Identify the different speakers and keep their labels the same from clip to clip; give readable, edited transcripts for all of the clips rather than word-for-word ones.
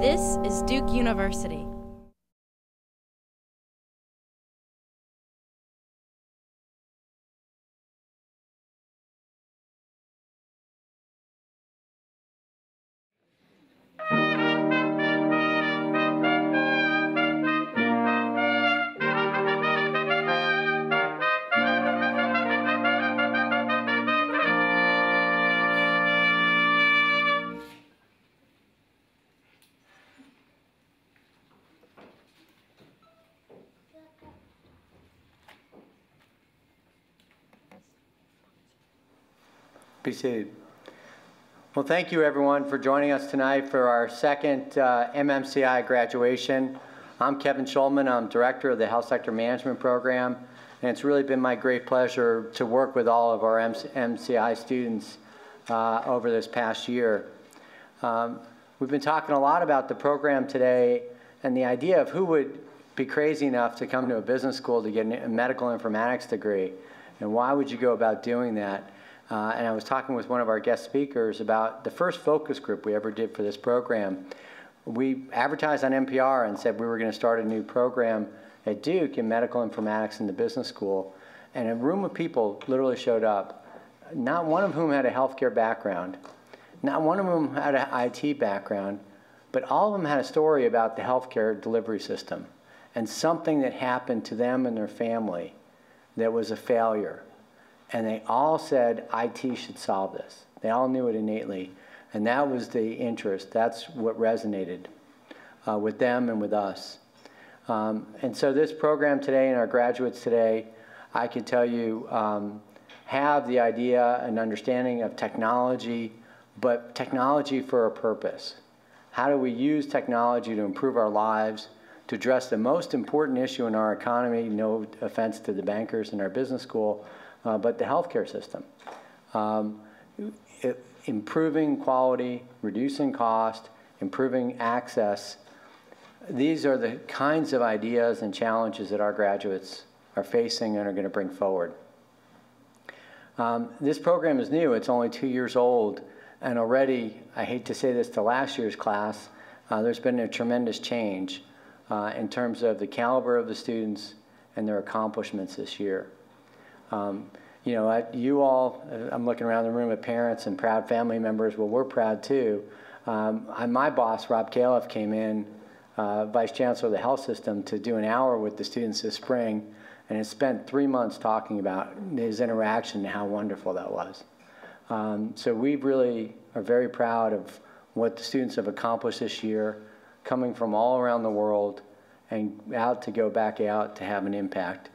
Speaker 1: This is Duke University.
Speaker 2: Be seated. Well, thank you everyone for joining us tonight for our second MMCi graduation. I'm Kevin Schulman. I'm Director of the Health Sector Management Program, and it's really been my great pleasure to work with all of our MCI students over this past year. We've been talking a lot about the program today and the idea of who would be crazy enough to come to a business school to get a medical informatics degree, and why would you go about doing that? And I was talking with one of our guest speakers about the first focus group we ever did for this program. We advertised on NPR and said we were going to start a new program at Duke in medical informatics in the business school. And a room of people literally showed up, not one of whom had a healthcare background, not one of them had an IT background, but all of them had a story about the healthcare delivery system and something that happened to them and their family that was a failure. And they all said IT should solve this. They all knew it innately. And that was the interest. That's what resonated with them and with us. And so this program today and our graduates today, I can tell you, have the idea and understanding of technology, but technology for a purpose. How do we use technology to improve our lives, to address the most important issue in our economy, no offense to the bankers in our business school, but the healthcare system. Improving quality, reducing cost, improving access. These are the kinds of ideas and challenges that our graduates are facing and are going to bring forward. This program is new. It's only 2 years old. And already, I hate to say this to last year's class, there's been a tremendous change in terms of the caliber of the students and their accomplishments this year. You know, you all, I'm looking around the room at parents and proud family members. Well, we're proud too. My boss, Rob Califf, came in, Vice Chancellor of the Health System, to do an hour with the students this spring, and has spent 3 months talking about his interaction and how wonderful that was. So we really are very proud of what the students have accomplished this year, coming from all around the world and out to go back out to have an impact.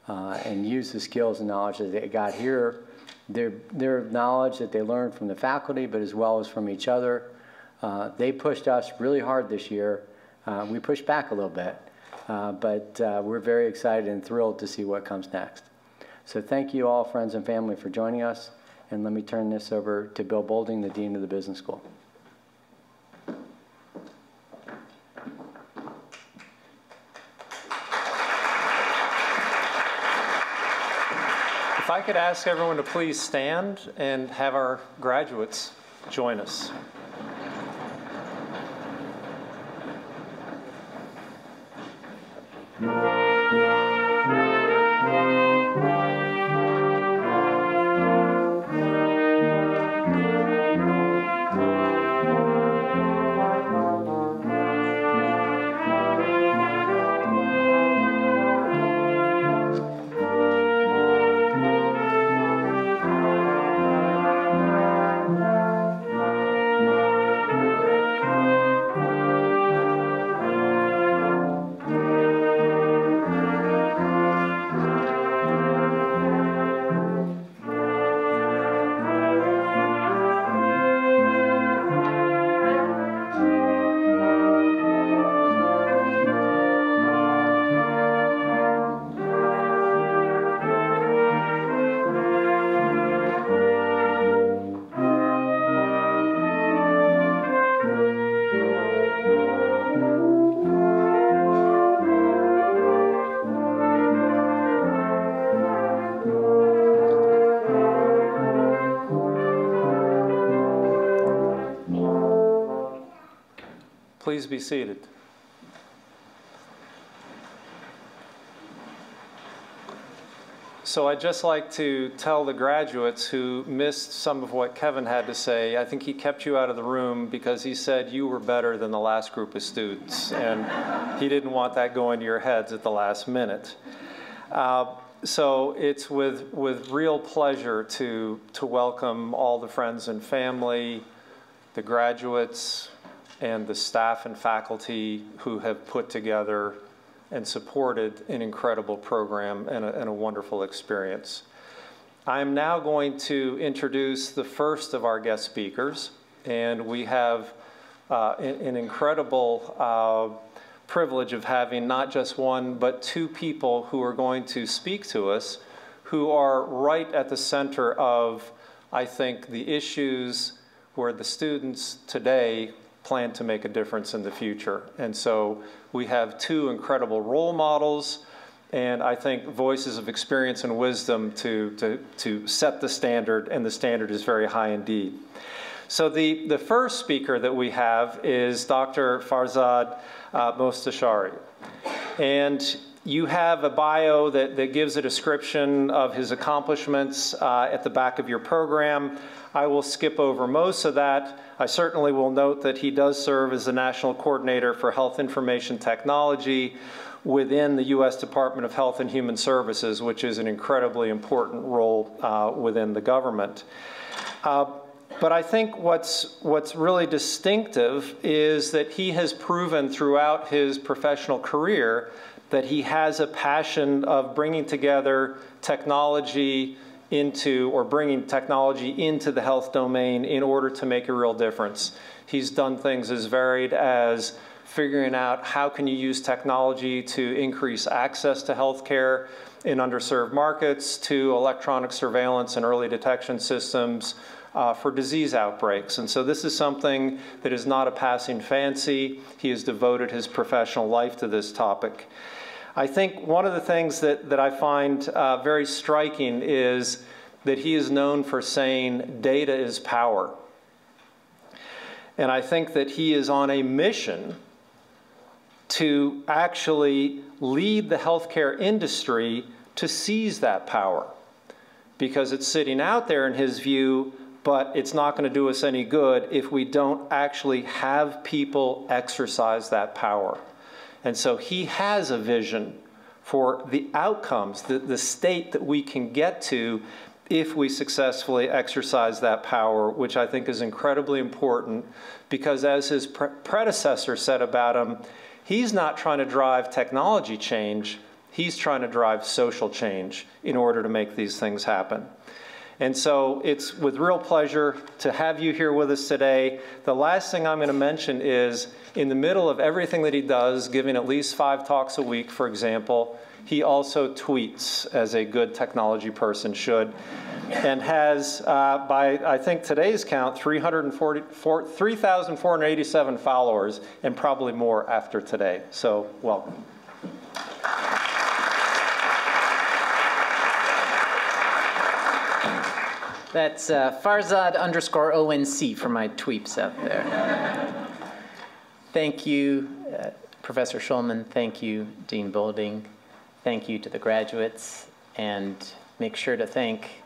Speaker 2: And use the skills and knowledge that they got here, their knowledge that they learned from the faculty, but as well as from each other. They pushed us really hard this year. We pushed back a little bit, but we're very excited and thrilled to see what comes next. So thank you all, friends and family, for joining us. And let me turn this over to Bill Boulding, the Dean of the Business School.
Speaker 3: If I could ask everyone to please stand and have our graduates join us. Please be seated. So I'd just like to tell the graduates who missed some of what Kevin had to say, I think he kept you out of the room because he said you were better than the last group of students, and he didn't want that going to your heads at the last minute. So it's with real pleasure to welcome all the friends and family, the graduates, and the staff and faculty who have put together and supported an incredible program and a wonderful experience. I'm now going to introduce the first of our guest speakers, and we have an incredible privilege of having not just one, but two people who are going to speak to us who are right at the center of, I think, the issues where the students today plan to make a difference in the future. And so we have two incredible role models and I think voices of experience and wisdom to set the standard, and the standard is very high indeed. So the first speaker that we have is Dr. Farzad Mostashari. And you have a bio that gives a description of his accomplishments at the back of your program. I will skip over most of that. I certainly will note that he does serve as the National Coordinator for Health Information Technology within the U.S. Department of Health and Human Services, which is an incredibly important role within the government. But I think what's really distinctive is that he has proven throughout his professional career that he has a passion of bringing together technology bringing technology into the health domain in order to make a real difference. He's done things as varied as figuring out how can you use technology to increase access to healthcare in underserved markets, to electronic surveillance and early detection systems for disease outbreaks. And so this is something that is not a passing fancy. He has devoted his professional life to this topic. I think one of the things that I find very striking is that he is known for saying data is power. And I think that he is on a mission to actually lead the healthcare industry to seize that power, because it's sitting out there in his view, but it's not going to do us any good if we don't actually have people exercise that power. And so he has a vision for the outcomes, the state that we can get to if we successfully exercise that power, which I think is incredibly important, because as his predecessor said about him, he's not trying to drive technology change, he's trying to drive social change in order to make these things happen. And so it's with real pleasure to have you here with us today. The last thing I'm going to mention is, in the middle of everything that he does, giving at least 5 talks a week, for example, he also tweets, as a good technology person should, and has, by I think today's count, 3,487 followers, and probably more after today. So welcome.
Speaker 4: That's Farzad_ONC for my tweeps out there. Thank you, Professor Shulman. Thank you, Dean Boulding. Thank you to the graduates. And make sure to thank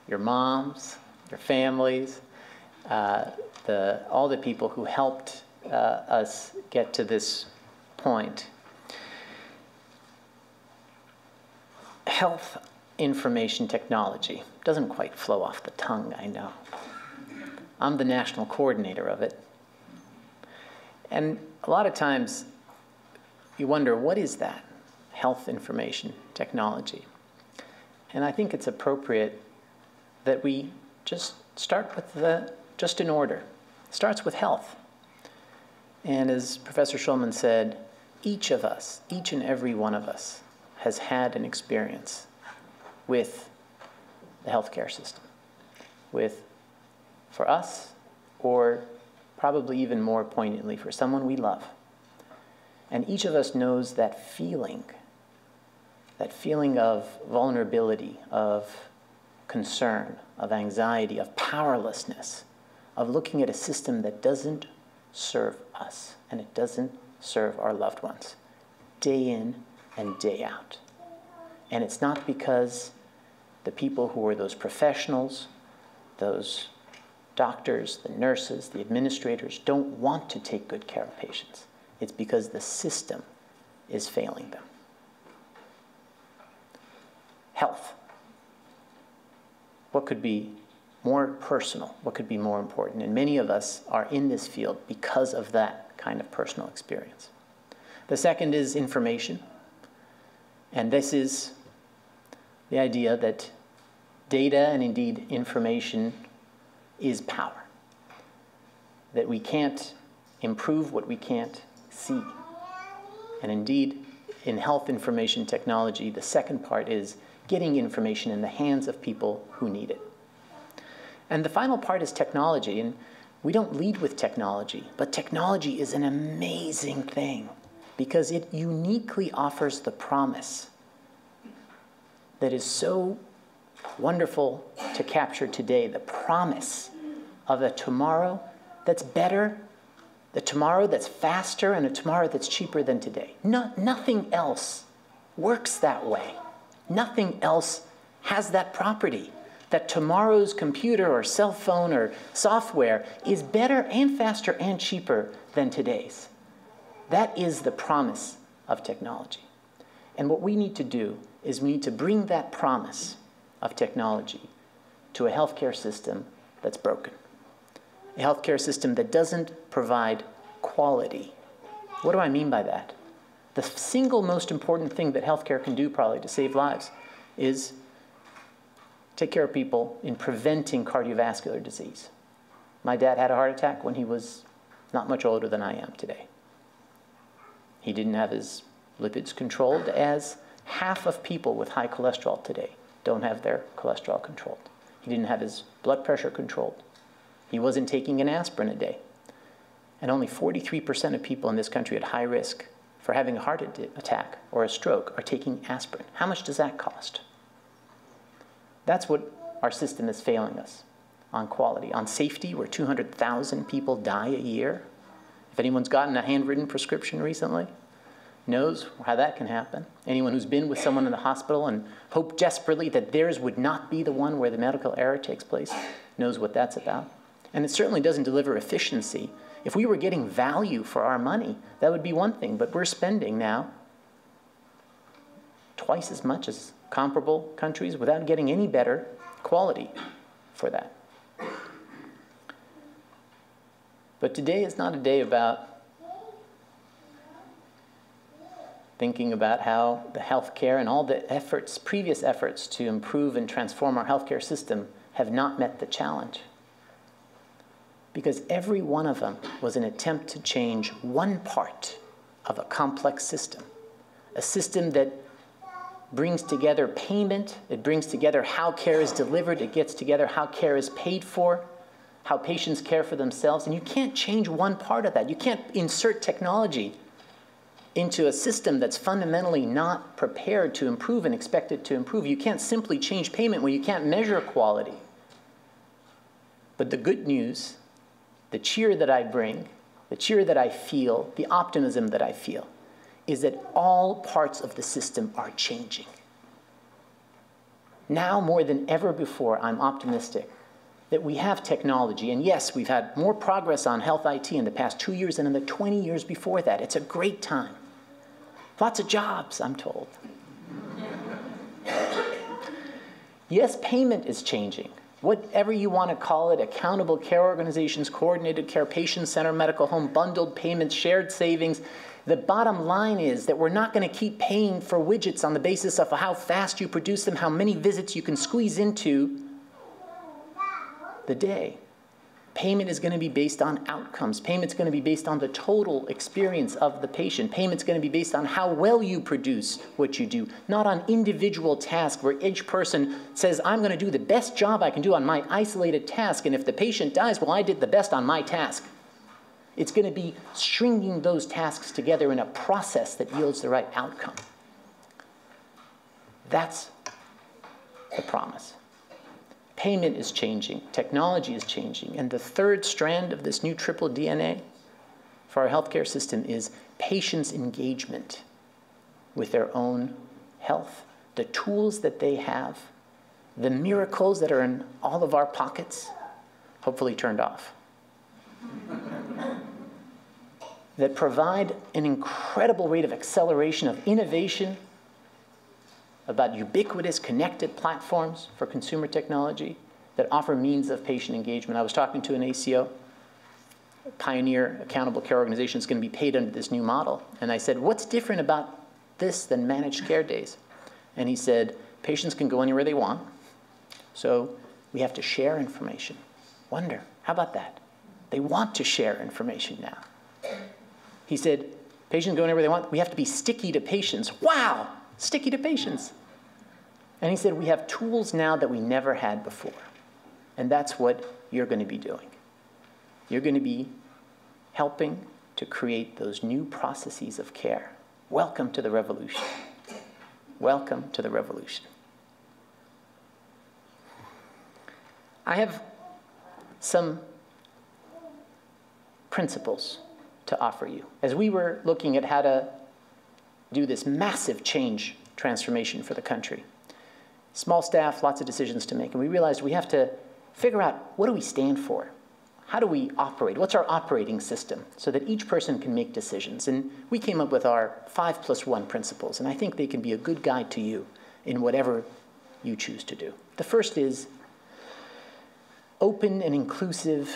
Speaker 4: your moms, your families, all the people who helped us get to this point. Health information technology. Doesn't quite flow off the tongue, I know. I'm the national coordinator of it. And a lot of times you wonder, what is that? Health information technology. And I think it's appropriate that we just start with just in order. It starts with health. And as Professor Shulman said, each of us, each and every one of us, has had an experience with the healthcare system, for us, or probably even more poignantly for someone we love. And each of us knows that feeling of vulnerability, of concern, of anxiety, of powerlessness, of looking at a system that doesn't serve us, and it doesn't serve our loved ones, day in and day out. And it's not because the people who are those professionals, those doctors, the nurses, the administrators don't want to take good care of patients. It's because the system is failing them. Health. What could be more personal? What could be more important? And many of us are in this field because of that kind of personal experience. The second is information. And this is the idea that data and indeed information is power. That we can't improve what we can't see. And indeed, in health information technology, the second part is getting information in the hands of people who need it. And the final part is technology. And we don't lead with technology, but technology is an amazing thing because it uniquely offers the promise that is so wonderful to capture today, the promise of a tomorrow that's better, the tomorrow that's faster, and a tomorrow that's cheaper than today. Nothing else works that way. Nothing else has that property, that tomorrow's computer or cell phone or software is better and faster and cheaper than today's. That is the promise of technology. And what we need to do is we need to bring that promise of technology to a healthcare system that's broken. A healthcare system that doesn't provide quality. What do I mean by that? The single most important thing that healthcare can do probably to save lives is take care of people in preventing cardiovascular disease. My dad had a heart attack when he was not much older than I am today. He didn't have his lipids controlled, as half of people with high cholesterol today don't have their cholesterol controlled. He didn't have his blood pressure controlled. He wasn't taking an aspirin a day. And only 43% of people in this country at high risk for having a heart attack or a stroke are taking aspirin. How much does that cost? That's what our system is failing us on quality. On safety, where 200,000 people die a year. If anyone's gotten a handwritten prescription recently, knows how that can happen. Anyone who's been with someone in the hospital and hoped desperately that theirs would not be the one where the medical error takes place knows what that's about. And it certainly doesn't deliver efficiency. If we were getting value for our money, that would be one thing, but we're spending now twice as much as comparable countries without getting any better quality for that. But today is not a day about thinking about how the healthcare and all the efforts, previous efforts to improve and transform our healthcare system have not met the challenge. Because every one of them was an attempt to change one part of a complex system. A system that brings together payment, it brings together how care is delivered, it gets together how care is paid for, how patients care for themselves, and you can't change one part of that. You can't insert technology into a system that's fundamentally not prepared to improve and expect it to improve. You can't simply change payment when you can't measure quality. But the good news, the cheer that I bring, the cheer that I feel, the optimism that I feel, is that all parts of the system are changing. Now more than ever before, I'm optimistic that we have technology. And yes, we've had more progress on health IT in the past 2 years than in the 20 years before that. It's a great time. Lots of jobs, I'm told. Yes, payment is changing. Whatever you want to call it, accountable care organizations, coordinated care, patient-centered medical home, bundled payments, shared savings. The bottom line is that we're not going to keep paying for widgets on the basis of how fast you produce them, how many visits you can squeeze into the day. Payment is going to be based on outcomes. Payment's going to be based on the total experience of the patient. Payment's going to be based on how well you produce what you do, not on individual tasks where each person says, I'm going to do the best job I can do on my isolated task, and if the patient dies, well, I did the best on my task. It's going to be stringing those tasks together in a process that yields the right outcome. That's the promise. Payment is changing, technology is changing, and the third strand of this new triple DNA for our healthcare system is patients' engagement with their own health, the tools that they have, the miracles that are in all of our pockets, hopefully turned off, that provide an incredible rate of acceleration of innovation about ubiquitous connected platforms for consumer technology that offer means of patient engagement. I was talking to an ACO, Pioneer Accountable Care Organization, is going to be paid under this new model. And I said, what's different about this than managed care days? And he said, patients can go anywhere they want, so we have to share information. Wonder, how about that? They want to share information now. He said, patients go anywhere they want, we have to be sticky to patients. Wow, sticky to patients. And he said, we have tools now that we never had before. And that's what you're going to be doing. You're going to be helping to create those new processes of care. Welcome to the revolution. Welcome to the revolution. I have some principles to offer you. As we were looking at how to do this massive change transformation for the country, small staff, lots of decisions to make, and we realized we have to figure out, what do we stand for? How do we operate? What's our operating system so that each person can make decisions? And we came up with our 5+1 principles, and I think they can be a good guide to you in whatever you choose to do. The first is open and inclusive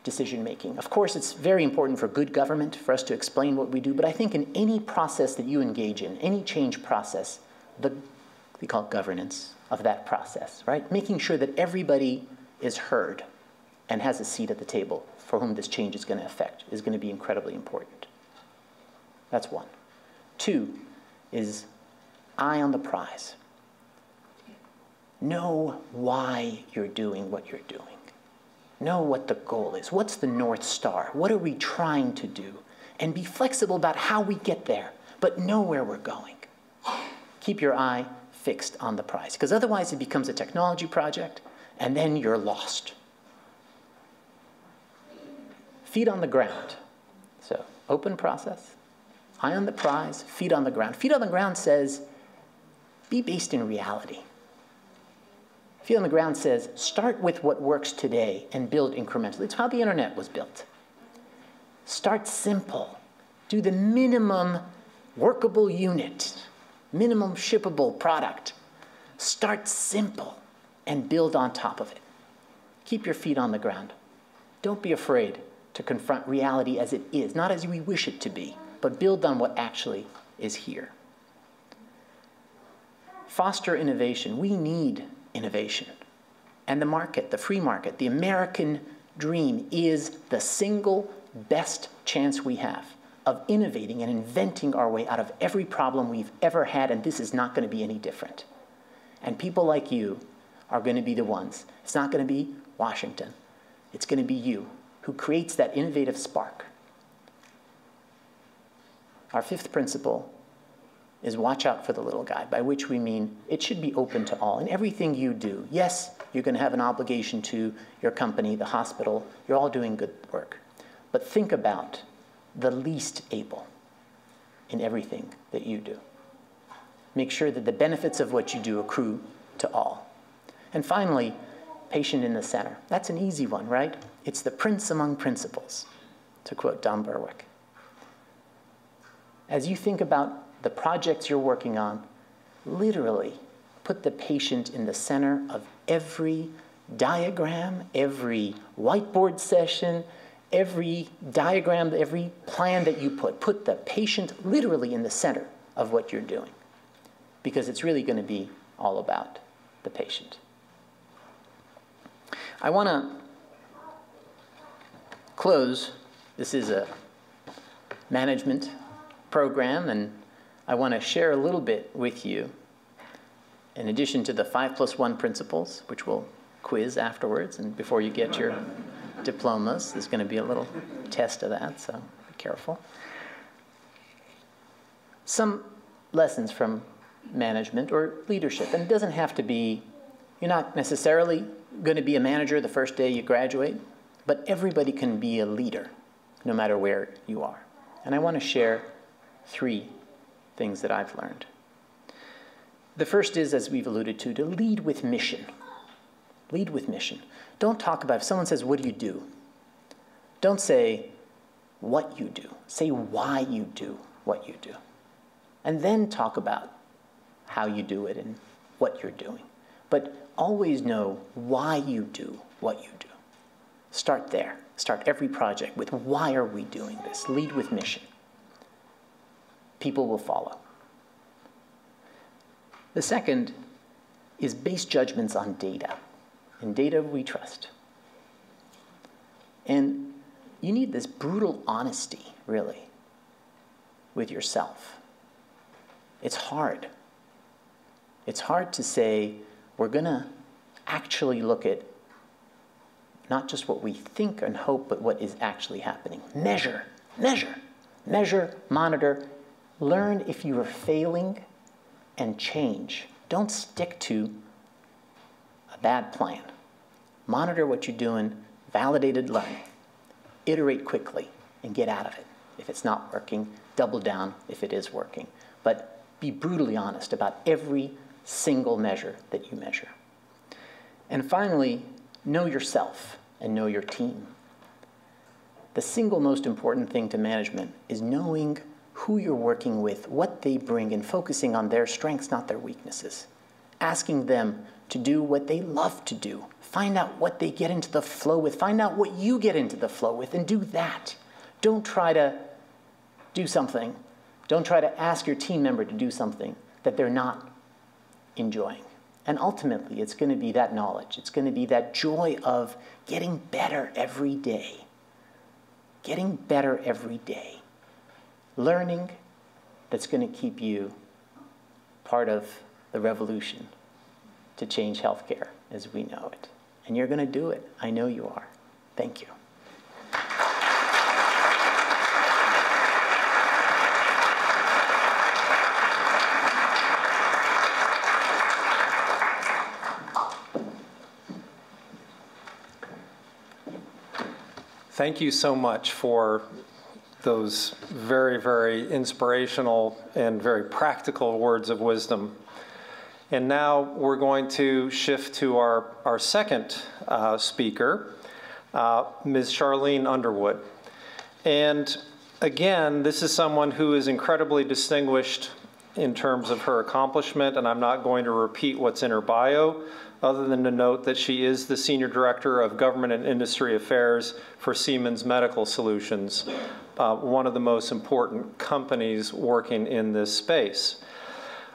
Speaker 4: decision-making. Of course, it's very important for good government for us to explain what we do, but I think in any process that you engage in, any change process, we call it governance of that process, right? Making sure that everybody is heard and has a seat at the table for whom this change is going to affect is going to be incredibly important. That's one. Two is eye on the prize. Know why you're doing what you're doing. Know what the goal is. What's the North Star? What are we trying to do? And be flexible about how we get there, but know where we're going. Keep your eye fixed on the prize, because otherwise it becomes a technology project, and then you're lost. Feet on the ground. So, open process, eye on the prize, feet on the ground. Feet on the ground says, be based in reality. Feet on the ground says, start with what works today and build incrementally. It's how the internet was built. Start simple. Do the minimum workable unit, minimum shippable product. Start simple and build on top of it. Keep your feet on the ground. Don't be afraid to confront reality as it is, not as we wish it to be, but build on what actually is here. Foster innovation. We need innovation. And the market, the free market, the American dream is the single best chance we have of innovating and inventing our way out of every problem we've ever had, and this is not going to be any different. And people like you are going to be the ones. It's not going to be Washington. It's going to be you who creates that innovative spark. Our fifth principle is watch out for the little guy, by which we mean it should be open to all. In everything you do, yes, you're going to have an obligation to your company, the hospital. You're all doing good work. But think about the least able in everything that you do. Make sure that the benefits of what you do accrue to all. And finally, patient in the center. That's an easy one, right? It's the prince among principles, to quote Don Berwick. As you think about the projects you're working on, literally put the patient in the center of every diagram, every whiteboard session, every diagram, every plan that you put. Put the patient literally in the center of what you're doing, because it's really going to be all about the patient. I want to close. This is a management program, and I want to share a little bit with you, in addition to the 5+1 principles, which we'll quiz afterwards, and before you get your diplomas, there's going to be a little test of that, so be careful. Some lessons from management or leadership, and it doesn't have to be, you're not necessarily going to be a manager the first day you graduate, but everybody can be a leader. no matter where you are. And I want to share 3 things that I've learned. The first is, as we've alluded to lead with mission. Lead with mission. Don't talk about, if someone says, what do you do? Don't say what you do. Say why you do what you do. And then talk about how you do it and what you're doing. But always know why you do what you do. Start there. Start every project with, why are we doing this? Lead with mission. People will follow. The second is base judgments on data. And data we trust. And you need this brutal honesty, really, with yourself. It's hard. It's hard to say, we're going to actually look at not just what we think and hope, but what is actually happening. Measure, measure, measure, monitor. Learn if you are failing and change. Don't stick to a bad plan. Monitor what you're doing, validated learning. Iterate quickly and get out of it. If it's not working, double down if it is working. But be brutally honest about every single measure that you measure. And finally, know yourself and know your team. The single most important thing to management is knowing who you're working with, what they bring, and focusing on their strengths, not their weaknesses. Asking them to do what they love to do. Find out what they get into the flow with. Find out what you get into the flow with and do that. Don't try to do something. Don't try to ask your team member to do something that they're not enjoying. And ultimately, it's going to be that knowledge. It's going to be that joy of getting better every day. Getting better every day. Learning that's going to keep you part of the revolution to change healthcare as we know it. And you're going to do it. I know you are. Thank you.
Speaker 3: Thank you so much for those very, very inspirational and very practical words of wisdom. And now we're going to shift to our second speaker, Ms. Charlene Underwood. And again, this is someone who is incredibly distinguished in terms of her accomplishment, and I'm not going to repeat what's in her bio, other than to note that she is the Senior Director of Government and Industry Affairs for Siemens Medical Solutions, one of the most important companies working in this space.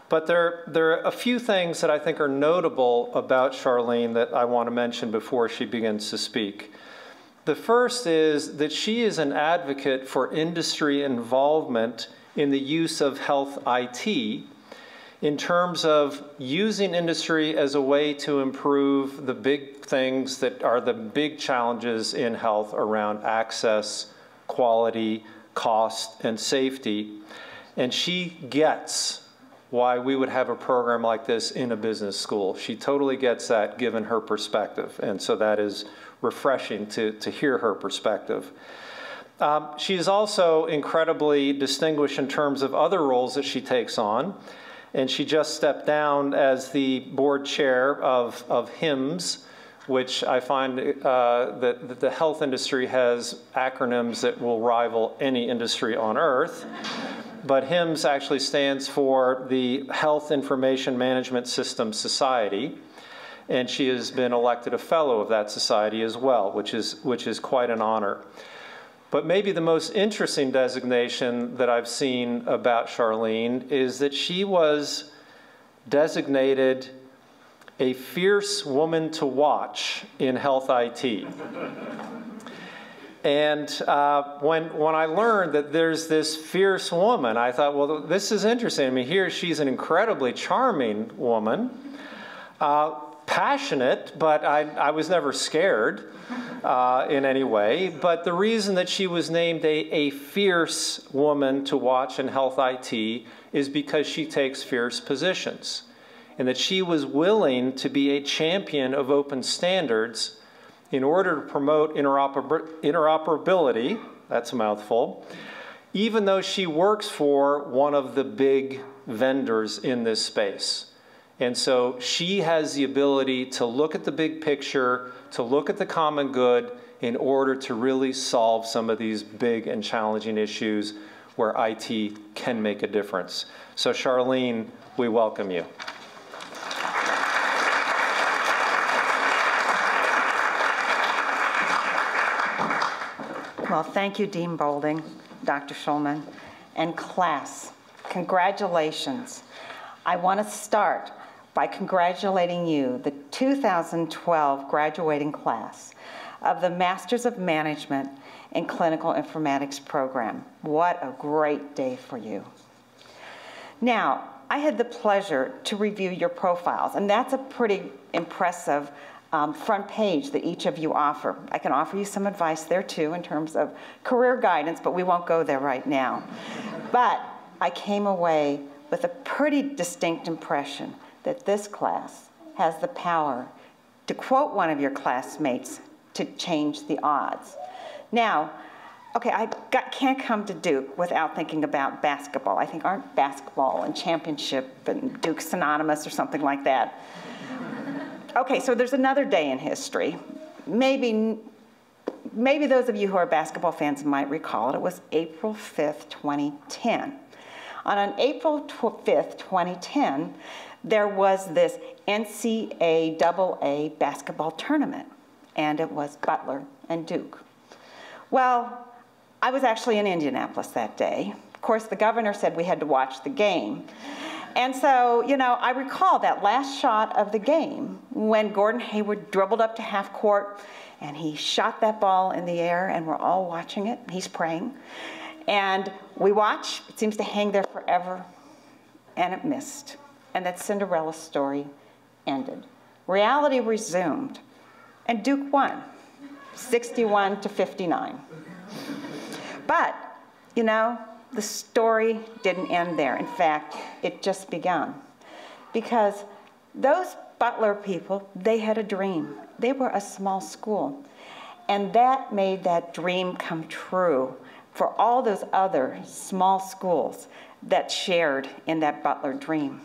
Speaker 3: But there are a few things that I think are notable about Charlene that I want to mention before she begins to speak. The first is that she is an advocate for industry involvement in the use of health IT in terms of using industry as a way to improve the big things that are the big challenges in health around access, quality, cost, and safety. And she gets why we would have a program like this in a business school. She totally gets that given her perspective. And so that is refreshing to hear her perspective. She is also incredibly distinguished in terms of other roles that she takes on. And she just stepped down as the board chair of HIMSS, which I find that the health industry has acronyms that will rival any industry on earth. But HIMSS actually stands for the Health Information Management Systems Society. And she has been elected a fellow of that society as well, which is quite an honor. But maybe the most interesting designation that I've seen about Charlene is that she was designated a fierce woman to watch in health IT. And when I learned that there's this fierce woman, I thought, well, this is interesting. I mean, here she's an incredibly charming woman, passionate, but I was never scared in any way. But the reason that she was named a fierce woman to watch in health IT is because she takes fierce positions, and that she was willing to be a champion of open standards in order to promote interoperability, That's a mouthful. Even though she works for one of the big vendors in this space. And so she has the ability to look at the big picture, to look at the common good in order to really solve some of these big and challenging issues where IT can make a difference. So Charlene, we welcome you.
Speaker 5: Well, thank you, Dean Boulding, Dr. Schulman, and class. Congratulations. I want to start by congratulating you, the 2012 graduating class of the Masters of Management in Clinical Informatics program. What a great day for you. Now, I had the pleasure to review your profiles, and that's a pretty impressive front page that each of you offer. I can offer you some advice there too in terms of career guidance, but we won't go there right now. But I came away with a pretty distinct impression that this class has the power, to quote one of your classmates, to change the odds. Now, okay, can't come to Duke without thinking about basketball. I think aren't basketball and championship and Duke synonymous or something like that? Okay, so there's another day in history. Maybe those of you who are basketball fans might recall it. It was April 5th, 2010. On April 5th, 2010, there was this NCAA basketball tournament, and it was Butler and Duke. Well, I was actually in Indianapolis that day. Of course, the governor said we had to watch the game. And so, you know, I recall that last shot of the game when Gordon Hayward dribbled up to half court and he shot that ball in the air and we're all watching it. He's praying. And we watch. It seems to hang there forever. And it missed. And that Cinderella story ended. Reality resumed. And Duke won, 61-59. But, you know, the story didn't end there. In fact, it just begun. Because those Butler people, they had a dream. They were a small school. And that made that dream come true for all those other small schools that shared in that Butler dream.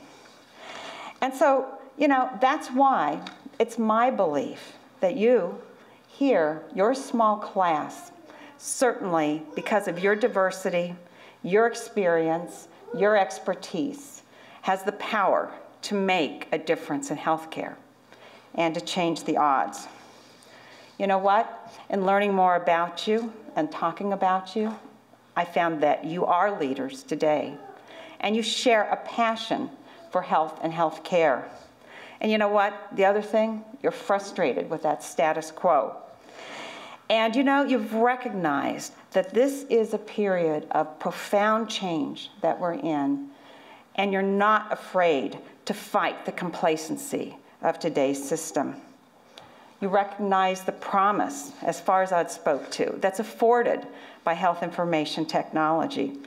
Speaker 5: And so, you know, that's why it's my belief that you here, your small class, certainly because of your diversity, your experience, your expertise, has the power to make a difference in healthcare and to change the odds. You know what? In learning more about you and talking about you, I found that you are leaders today, and you share a passion for health and health care. And you know what? The other thing, you're frustrated with that status quo. And you know, you've recognized that this is a period of profound change that we're in, and you're not afraid to fight the complacency of today's system. You recognize the promise, as Farzad spoke to, that's afforded by health information technology.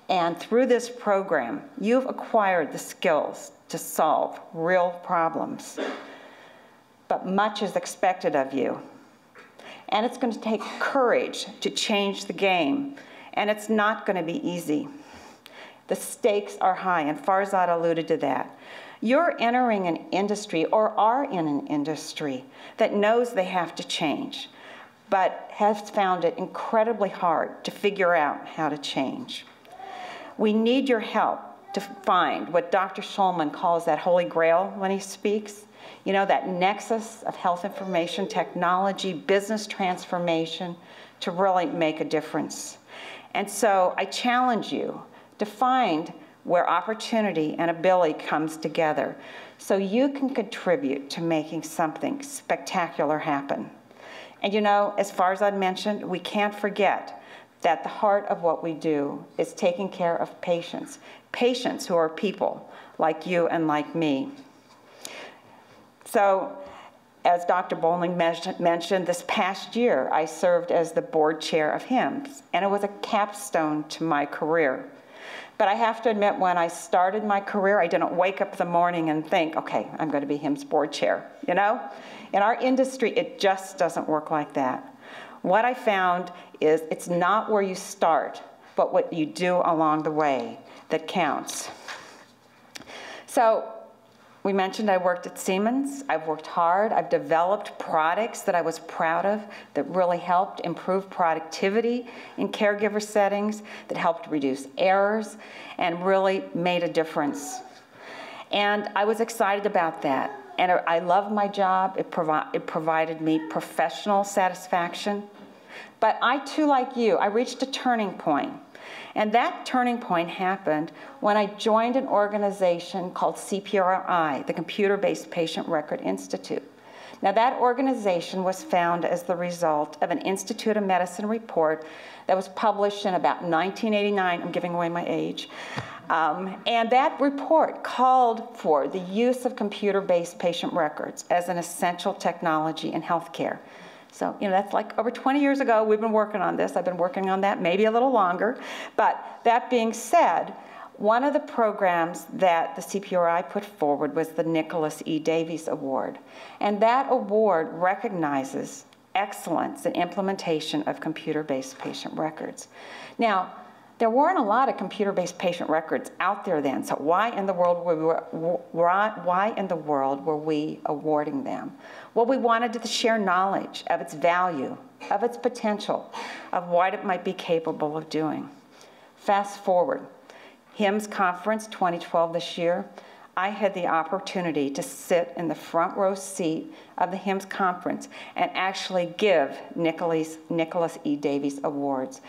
Speaker 5: And through this program, you've acquired the skills to solve real problems. But much is expected of you. And it's going to take courage to change the game. And it's not going to be easy. The stakes are high, and Farzad alluded to that. You're entering an industry, or are in an industry, that knows they have to change, but has found it incredibly hard to figure out how to change. We need your help to find what Dr. Schulman calls that holy grail when he speaks. You know, that nexus of health information technology, business transformation to really make a difference. And so I challenge you to find where opportunity and ability comes together so you can contribute to making something spectacular happen. And you know, as Farzad mentioned, we can't forget that the heart of what we do is taking care of patients, patients who are people like you and like me. So, as Dr. Bowling mentioned, this past year I served as the board chair of HIMSS, and it was a capstone to my career. But I have to admit, when I started my career, I didn't wake up in the morning and think, okay, I'm going to be HIMSS board chair, you know? In our industry, it just doesn't work like that. What I found is it's not where you start, but what you do along the way that counts. So we mentioned I worked at Siemens. I've worked hard. I've developed products that I was proud of that really helped improve productivity in caregiver settings, that helped reduce errors, and really made a difference. And I was excited about that. And I love my job. It provided me professional satisfaction. But I, too, like you, I reached a turning point. And that turning point happened when I joined an organization called CPRI, the Computer-Based Patient Record Institute. Now, that organization was found as the result of an Institute of Medicine report that was published in about 1989. I'm giving away my age. And that report called for the use of computer-based patient records as an essential technology in healthcare. So, that's like over 20 years ago, we've been working on this. I've been working on that maybe a little longer. But that being said, one of the programs that the CPRI put forward was the Nicholas E. Davies Award. And that award recognizes excellence in implementation of computer-based patient records. Now, there weren't a lot of computer-based patient records out there then, so why in the world were we awarding them? Well, we wanted to share knowledge of its value, of its potential, of what it might be capable of doing. Fast forward, HIMSS Conference 2012 this year, I had the opportunity to sit in the front row seat of the HIMSS Conference and actually give Nicholas E. Davies Awards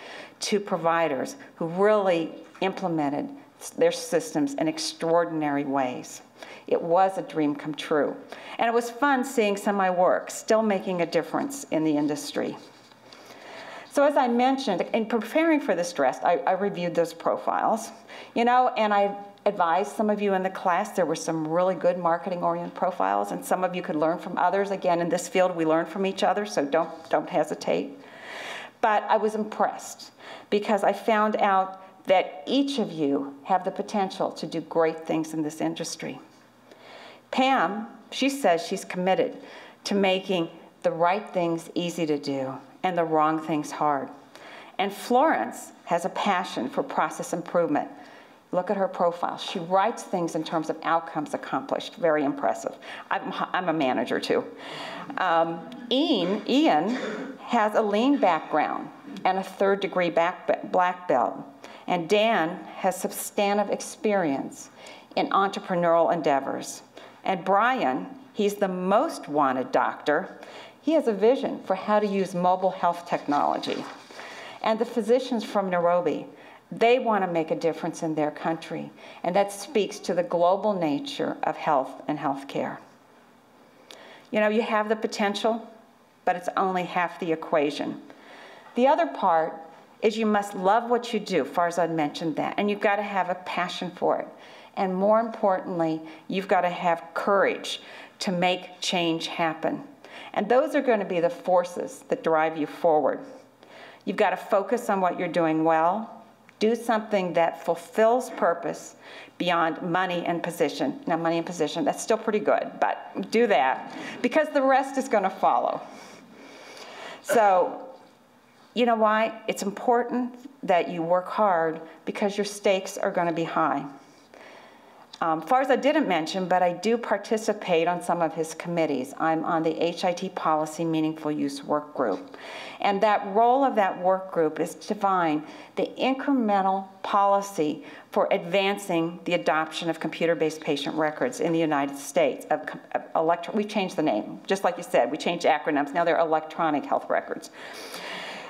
Speaker 5: to providers who really implemented their systems in extraordinary ways. It was a dream come true. And it was fun seeing some of my work still making a difference in the industry. So as I mentioned, in preparing for this dress, I reviewed those profiles, and I advised some of you in the class there were some really good marketing-oriented profiles, and some of you could learn from others. Again, in this field, we learn from each other, so don't hesitate. But I was impressed because I found out that each of you have the potential to do great things in this industry. Pam, she says she's committed to making the right things easy to do and the wrong things hard. And Florence has a passion for process improvement. Look at her profile. She writes things in terms of outcomes accomplished. Very impressive. I'm a manager too. Ian has a lean background and a third-degree black belt. And Dan has substantive experience in entrepreneurial endeavors. And Brian, he's the most wanted doctor. He has a vision for how to use mobile health technology. And the physicians from Nairobi, they want to make a difference in their country. And that speaks to the global nature of health and healthcare. You have the potential, but it's only half the equation. The other part is you must love what you do. Farzad mentioned that. And you've got to have a passion for it. And more importantly, you've got to have courage to make change happen. And those are going to be the forces that drive you forward. You've got to focus on what you're doing well, do something that fulfills purpose beyond money and position. Now, money and position, that's still pretty good, but do that, because the rest is going to follow. So, you know why? It's important that you work hard because your stakes are going to be high. Farzad didn't mention, but I do participate on some of his committees. I'm on the HIT Policy Meaningful Use Work Group. And that role of that work group is to define the incremental policy for advancing the adoption of computer-based patient records in the United States. We've changed the name. Just like you said, we changed acronyms. Now they're electronic health records.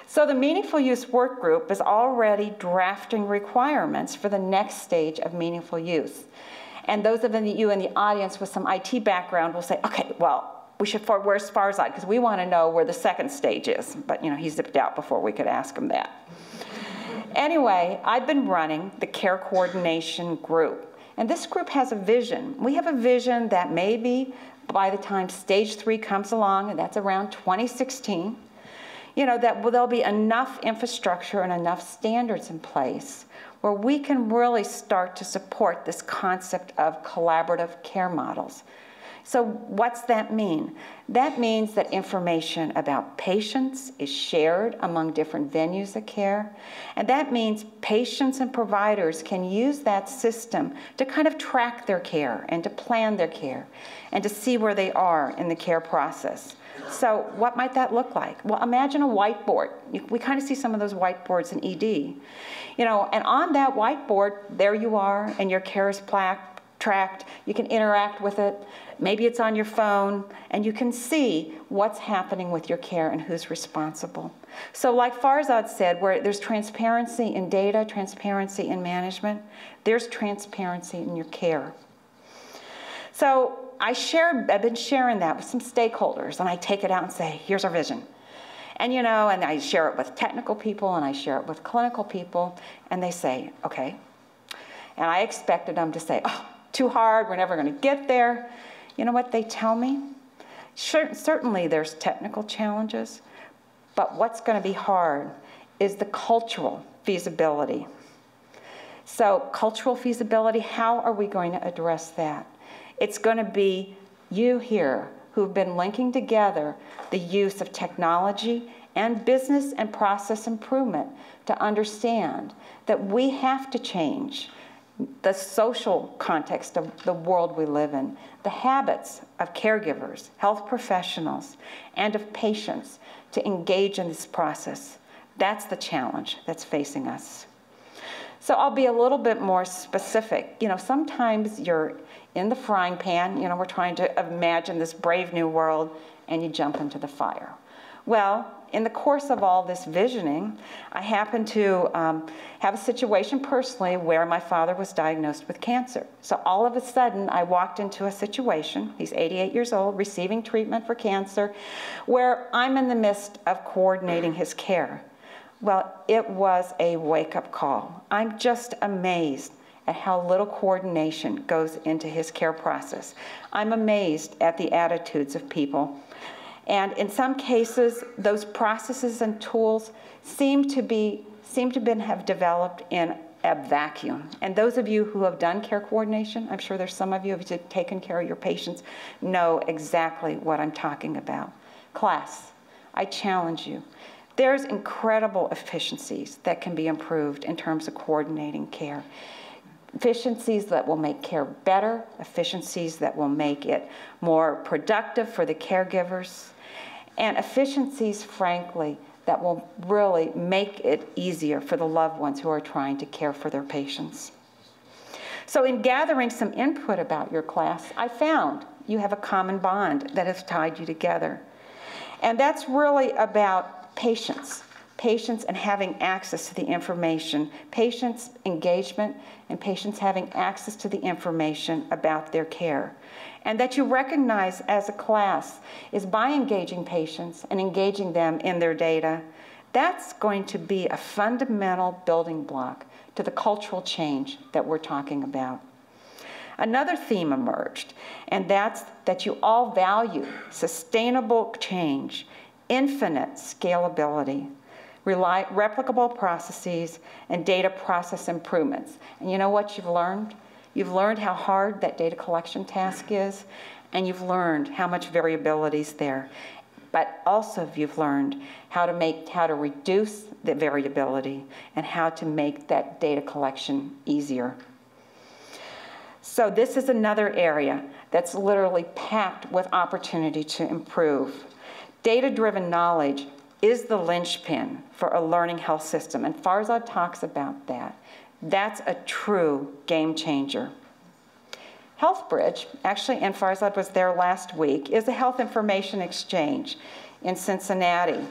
Speaker 5: So the Meaningful Use Work Group is already drafting requirements for the next stage of meaningful use. And those of you in the audience with some IT background will say, okay, well, where's Farzad? Because we want to know where the second stage is. But he zipped out before we could ask him that. Anyway, I've been running the Care Coordination Group. And this group has a vision. We have a vision that maybe by the time stage 3 comes along, and that's around 2016, that there'll be enough infrastructure and enough standards in place where we can really start to support this concept of collaborative care models. So what's that mean? That means that information about patients is shared among different venues of care. And that means patients and providers can use that system to kind of track their care and to plan their care and to see where they are in the care process. So what might that look like? Well, imagine a whiteboard. We kind of see some of those whiteboards in ED. You know, and on that whiteboard, there you are, and your care is tracked. You can interact with it. Maybe it's on your phone, and you can see what's happening with your care and who's responsible. So like Farzad said, where there's transparency in data, transparency in management, there's transparency in your care. So I've been sharing that with some stakeholders, and I take it out and say, here's our vision. And you know, and I share it with technical people, and I share it with clinical people, and they say, okay. And I expected them to say, oh, too hard, we're never going to get there. You know what they tell me? Certainly there's technical challenges, but what's going to be hard is the cultural feasibility. So cultural feasibility, how are we going to address that? It's going to be you here who've been linking together the use of technology and business and process improvement to understand that we have to change the social context of the world we live in, the habits of caregivers, health professionals, and of patients to engage in this process. That's the challenge that's facing us. So I'll be a little bit more specific. You know, sometimes you're in the frying pan, you know, we're trying to imagine this brave new world, and you jump into the fire. Well, in the course of all this visioning, I happened to have a situation personally where my father was diagnosed with cancer. So all of a sudden, I walked into a situation, he's 88 years old, receiving treatment for cancer, where I'm in the midst of coordinating his care. Well, it was a wake-up call. I'm just amazed at how little coordination goes into his care process. I'm amazed at the attitudes of people. And in some cases, those processes and tools seem to have developed in a vacuum. And those of you who have done care coordination, I'm sure there's some of you who have taken care of your patients, know exactly what I'm talking about. Class, I challenge you. There's incredible efficiencies that can be improved in terms of coordinating care. Efficiencies that will make care better, efficiencies that will make it more productive for the caregivers, and efficiencies, frankly, that will really make it easier for the loved ones who are trying to care for their patients. So in gathering some input about your class, I found you have a common bond that has tied you together. And that's really about patience. Patients and having access to the information, patients' engagement, and patients having access to the information about their care. And that you recognize as a class is by engaging patients and engaging them in their data, that's going to be a fundamental building block to the cultural change that we're talking about. Another theme emerged, and that's that you all value sustainable change, infinite scalability, replicable processes, and data process improvements. And you know what you've learned? You've learned how hard that data collection task is, and you've learned how much variability is there. But also you've learned how to reduce the variability and how to make that data collection easier. So this is another area that's literally packed with opportunity to improve. Data-driven knowledge is the linchpin for a learning health system, and Farzad talks about that. That's a true game changer. HealthBridge, actually, and Farzad was there last week, is a health information exchange in Cincinnati.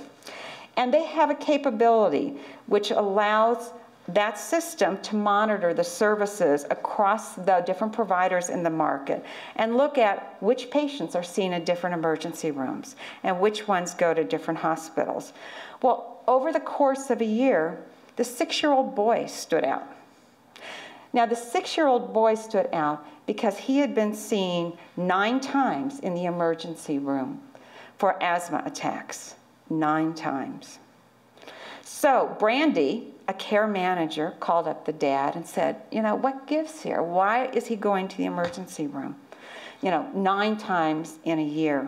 Speaker 5: And they have a capability which allows that system to monitor the services across the different providers in the market and look at which patients are seen in different emergency rooms and which ones go to different hospitals. Well, over the course of a year, the 6-year-old boy stood out. Now, the 6-year-old boy stood out because he had been seen 9 times in the emergency room for asthma attacks. 9 times. So Brandy, a care manager, called up the dad and said, you know, what gives here? Why is he going to the emergency room? 9 times in a year.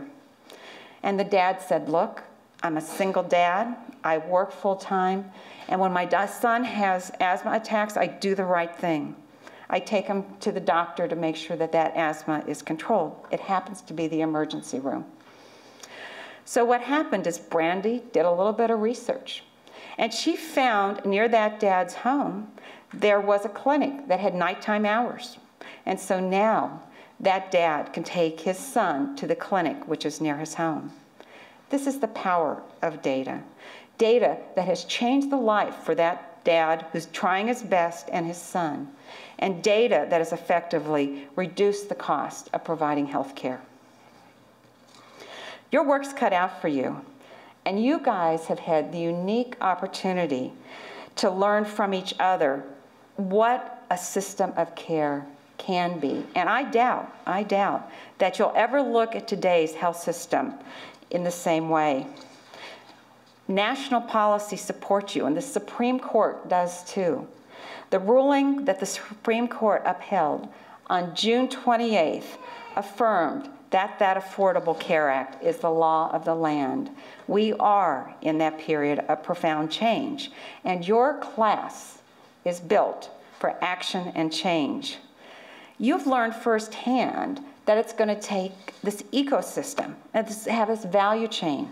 Speaker 5: And the dad said, look, I'm a single dad, I work full time, and when my son has asthma attacks, I do the right thing. I take him to the doctor to make sure that that asthma is controlled. It happens to be the emergency room. So what happened is Brandy did a little bit of research, and she found near that dad's home, there was a clinic that had nighttime hours. And so now that dad can take his son to the clinic, which is near his home. This is the power of data. Data that has changed the life for that dad who's trying his best and his son, and data that has effectively reduced the cost of providing health care. Your work's cut out for you, and you guys have had the unique opportunity to learn from each other what a system of care can be. And I doubt that you'll ever look at today's health system in the same way. National policy supports you, and the Supreme Court does too. The ruling that the Supreme Court upheld on June 28th affirmed that Affordable Care Act is the law of the land. We are in that period of profound change, and your class is built for action and change. You've learned firsthand that it's going to take this ecosystem and have this value chain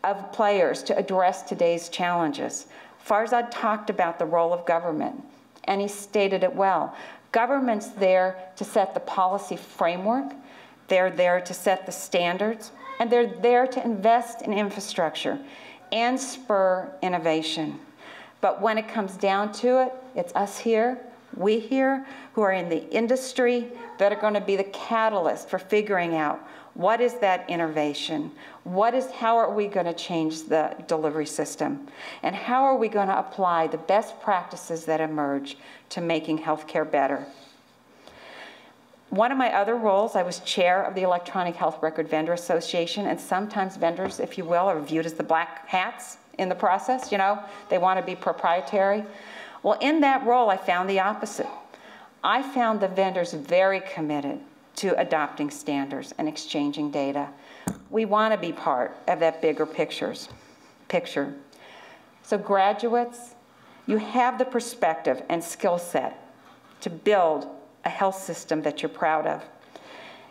Speaker 5: of players to address today's challenges. Farzad talked about the role of government, and he stated it well. Government's there to set the policy framework, they're there to set the standards, and they're there to invest in infrastructure and spur innovation. But when it comes down to it, it's us here, we here, who are in the industry that are going to be the catalyst for figuring out what is that innovation, how are we going to change the delivery system, and how are we going to apply the best practices that emerge to making healthcare better. One of my other roles, I was chair of the Electronic Health Record Vendor Association, and sometimes vendors, if you will, are viewed as the black hats in the process, they want to be proprietary. Well, in that role, I found the opposite. I found the vendors very committed to adopting standards and exchanging data. We want to be part of that bigger picture. So graduates, you have the perspective and skill set to build a health system that you're proud of.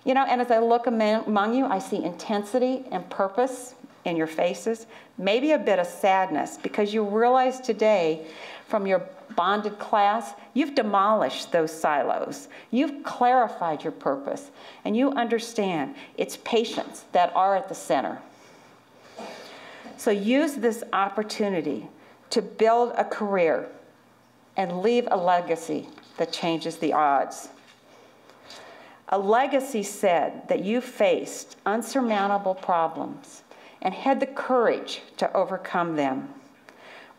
Speaker 5: And as I look among you, I see intensity and purpose in your faces, maybe a bit of sadness, because you realize today from your bonded class, you've demolished those silos. You've clarified your purpose, and you understand it's patients that are at the center. So use this opportunity to build a career and leave a legacy that changes the odds. A legacy said that you faced unsurmountable problems and had the courage to overcome them.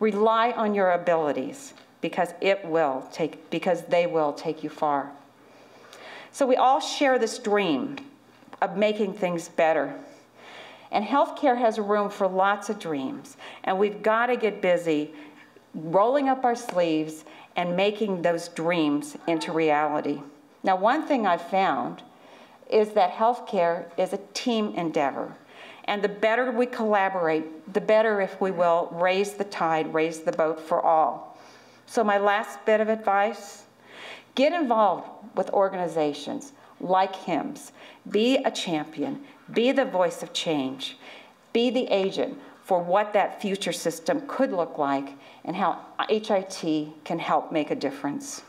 Speaker 5: Rely on your abilities, because they will take you far. So we all share this dream of making things better. And healthcare has room for lots of dreams, and we've got to get busy rolling up our sleeves and making those dreams into reality. Now, one thing I've found is that healthcare is a team endeavor. And the better we collaborate, the better, if we will, raise the tide, raise the boat for all. So my last bit of advice, get involved with organizations like HIMSS. Be a champion. Be the voice of change. Be the agent for what that future system could look like and how HIT can help make a difference.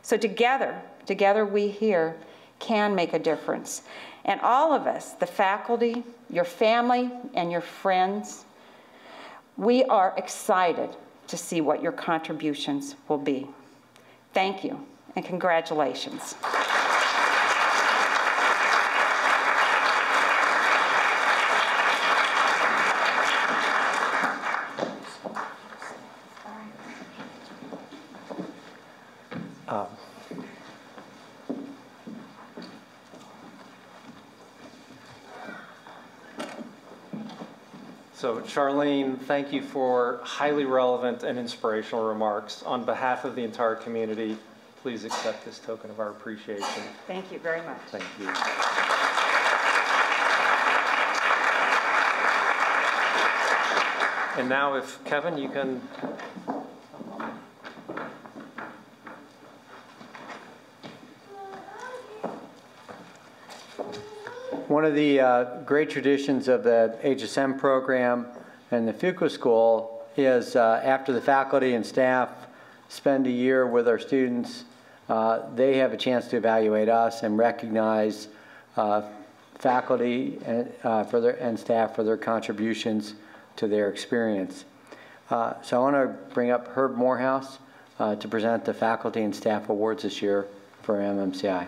Speaker 5: So together we here can make a difference. And all of us, the faculty, your family, and your friends, we are excited to see what your contributions will be. Thank you, and congratulations.
Speaker 3: So Charlene, thank you for highly relevant and inspirational remarks. On behalf of the entire community, please accept this token of our appreciation.
Speaker 5: Thank you very much.
Speaker 3: Thank you. And now if, Kevin, you can.
Speaker 2: One of the great traditions of the HSM program and the Fuqua School is after the faculty and staff spend a year with our students, they have a chance to evaluate us and recognize faculty and staff for their contributions to their experience. So I want to bring up Herb Morehouse to present the faculty and staff awards this year for MMCI.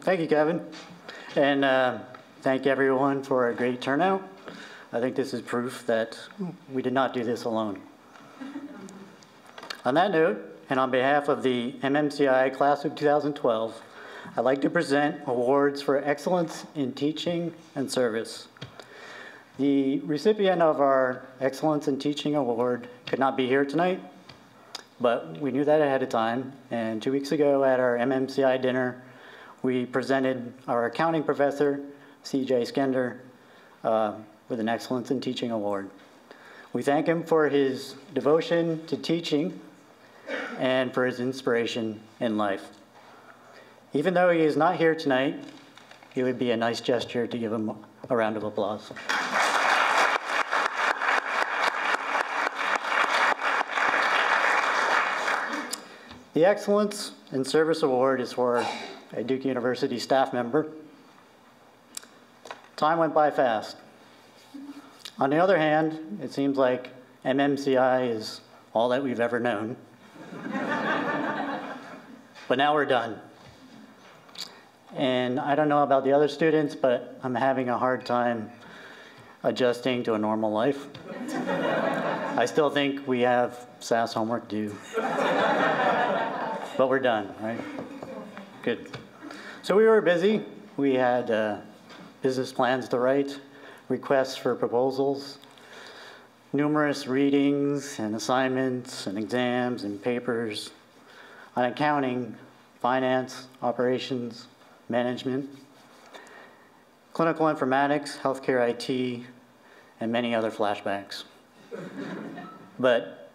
Speaker 6: Thank you, Kevin. And thank everyone for a great turnout. I think this is proof that we did not do this alone. On that note, and on behalf of the MMCi Class of 2012, I'd like to present awards for excellence in teaching and service. The recipient of our Excellence in Teaching Award could not be here tonight, but we knew that ahead of time. And 2 weeks ago at our MMCi dinner, we presented our accounting professor, C.J. Skender, with an Excellence in Teaching Award. We thank him for his devotion to teaching and for his inspiration in life. Even though he is not here tonight, it would be a nice gesture to give him a round of applause. The Excellence in Service Award is for a Duke University staff member. Time went by fast. On the other hand, it seems like MMCi is all that we've ever known. But now we're done. And I don't know about the other students, but I'm having a hard time adjusting to a normal life. I still think we have SAS homework due. But we're done, right? Good. So we were busy. We had business plans to write, requests for proposals, numerous readings and assignments and exams and papers on accounting, finance, operations, management, clinical informatics, healthcare IT, and many other flashbacks. But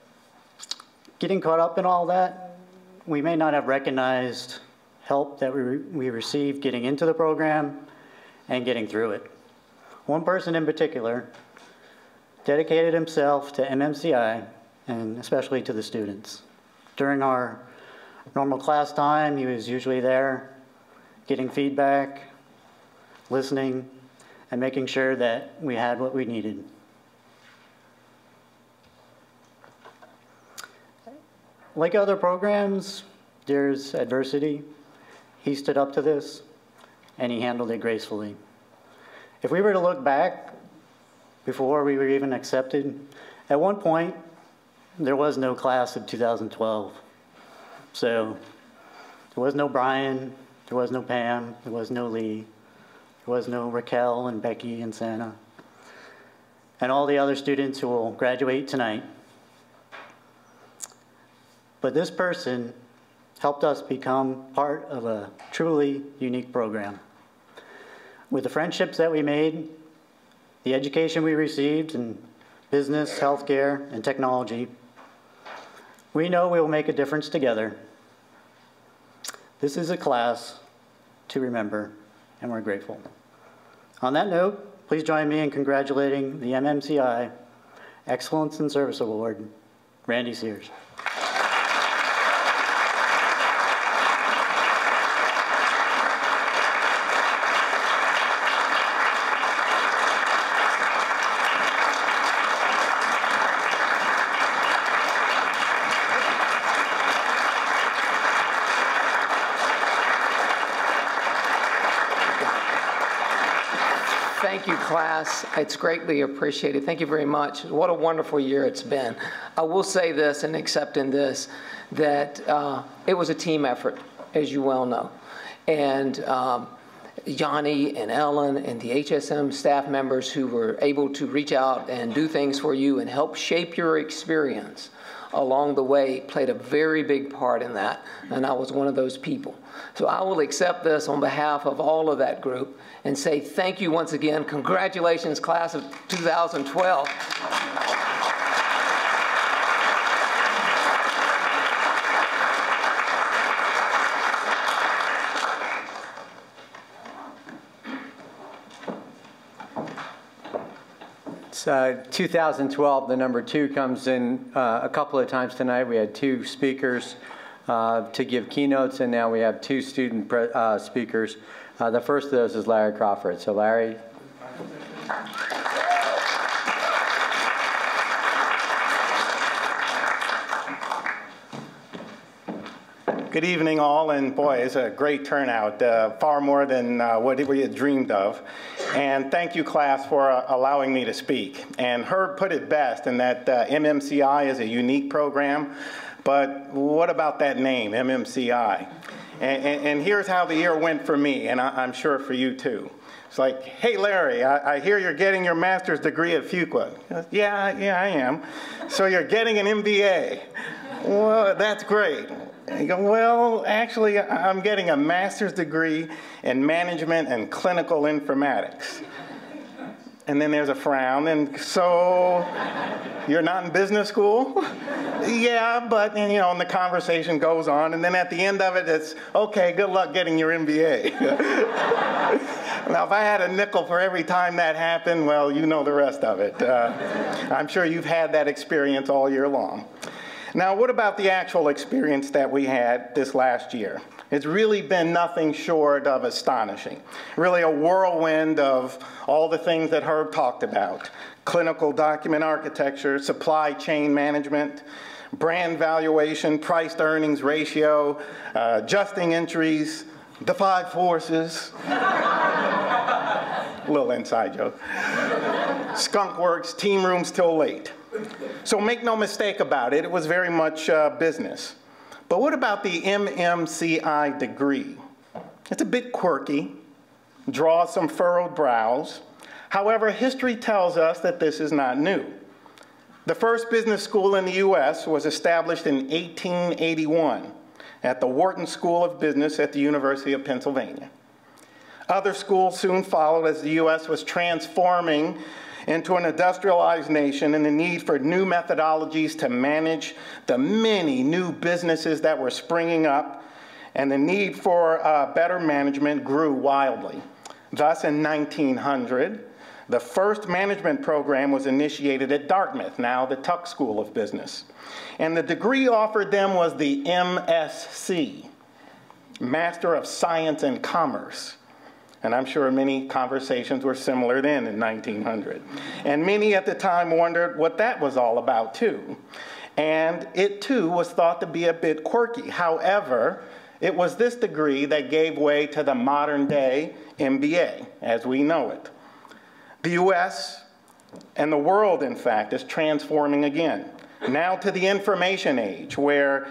Speaker 6: getting caught up in all that, we may not have recognized help that we received getting into the program and getting through it. One person in particular dedicated himself to MMCi and especially to the students. During our normal class time, he was usually there getting feedback, listening, and making sure that we had what we needed. Like other programs, there's adversity. He stood up to this, and he handled it gracefully. If we were to look back, before we were even accepted, at one point, there was no class of 2012. So there was no Brian, there was no Pam, there was no Lee, there was no Raquel and Becky and Santa, and all the other students who will graduate tonight. But this person helped us become part of a truly unique program. With the friendships that we made, the education we received in business, healthcare, and technology, we know we will make a difference together. This is a class to remember, and we're grateful. On that note, please join me in congratulating the MMCi Excellence in Service Award, Randy Sears.
Speaker 7: Thank you, class. It's greatly appreciated. Thank you very much. What a wonderful year it's been. I will say this, in accepting this, that it was a team effort, as you well know. And Johnny and Ellen and the HSM staff members who were able to reach out and do things for you and help shape your experience along the way played a very big part in that, and I was one of those people. So I will accept this on behalf of all of that group and say thank you once again. Congratulations, class of 2012.
Speaker 2: It's 2012, the number 2 comes in a couple of times tonight. We had 2 speakers to give keynotes, and now we have 2 student speakers. The first of those is Larry Crawford. So Larry.
Speaker 8: Good evening, all, and boy, it's a great turnout, far more than what we had dreamed of. And thank you, class, for allowing me to speak. And Herb put it best in that MMCi is a unique program, but what about that name, MMCi? And here's how the year went for me, and I'm sure for you too. It's like, hey, Larry, I hear you're getting your master's degree at Fuqua. Yeah, I am. So you're getting an MBA. Well, that's great. And you go, well, actually, I'm getting a master's degree in management and clinical informatics. And then there's a frown, and so you're not in business school? Yeah, but, and, you know, and the conversation goes on, and then at the end of it, it's, okay, good luck getting your MBA. Now, if I had a nickel for every time that happened, well, you know the rest of it. I'm sure you've had that experience all year long. Now, what about the actual experience that we had this last year? It's really been nothing short of astonishing. Really a whirlwind of all the things that Herb talked about. Clinical document architecture, supply chain management, brand valuation, price-to-earnings ratio, adjusting entries, the 5 forces. Little inside joke. Skunk Works, team rooms till late. So make no mistake about it, it was very much business. But what about the MMCi degree? It's a bit quirky, draws some furrowed brows. However, history tells us that this is not new. The first business school in the US was established in 1881 at the Wharton School of Business at the University of Pennsylvania. Other schools soon followed as the US was transforming into an industrialized nation, and the need for new methodologies to manage the many new businesses that were springing up, and the need for better management grew wildly. Thus, in 1900, the first management program was initiated at Dartmouth, now the Tuck School of Business. And the degree offered them was the MSc, Master of Science and Commerce. And I'm sure many conversations were similar then in 1900. And many at the time wondered what that was all about too. And it too was thought to be a bit quirky. However, it was this degree that gave way to the modern day MBA as we know it. The US and the world, in fact, is transforming again. Now to the information age where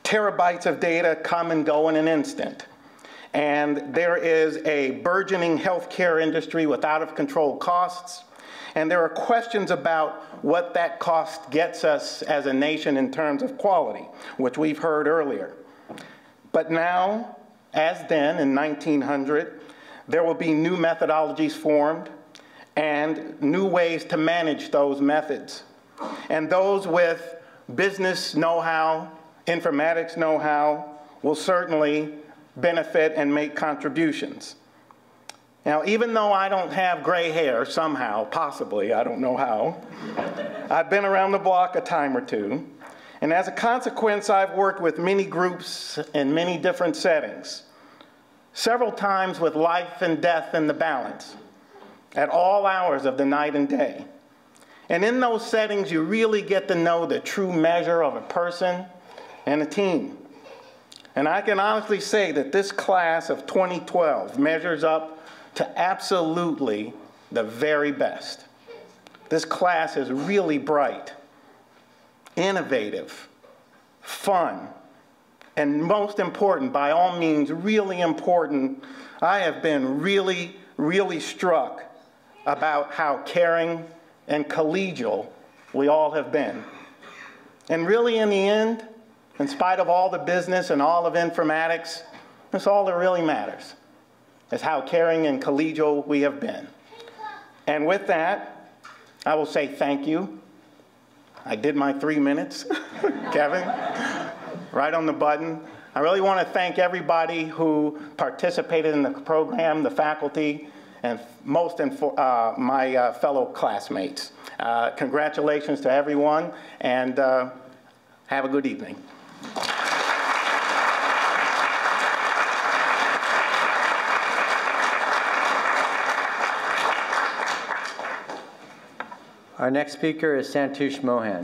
Speaker 8: terabytes of data come and go in an instant. And there is a burgeoning healthcare industry with out-of-control costs. And there are questions about what that cost gets us as a nation in terms of quality, which we've heard earlier. But now, as then in 1900, there will be new methodologies formed and new ways to manage those methods. And those with business know-how, informatics know-how, will certainly benefit and make contributions. Now, even though I don't have gray hair somehow, possibly, I don't know how, I've been around the block a time or two, and as a consequence, I've worked with many groups in many different settings, several times with life and death in the balance, at all hours of the night and day. And in those settings, you really get to know the true measure of a person and a team. And I can honestly say that this class of 2012 measures up to absolutely the very best. This class is really bright, innovative, fun, And most important, by all means, really important, I have been really, really struck about how caring and collegial we all have been. And really, in the end, in spite of all the business and all of informatics, that's all that really matters, is how caring and collegial we have been. And with that, I will say thank you. I did my 3 minutes, Kevin, right on the button. I really want to thank everybody who participated in the program, the faculty, and most my fellow classmates. Congratulations to everyone, and have a good evening.
Speaker 2: Our next speaker is Santosh Mohan.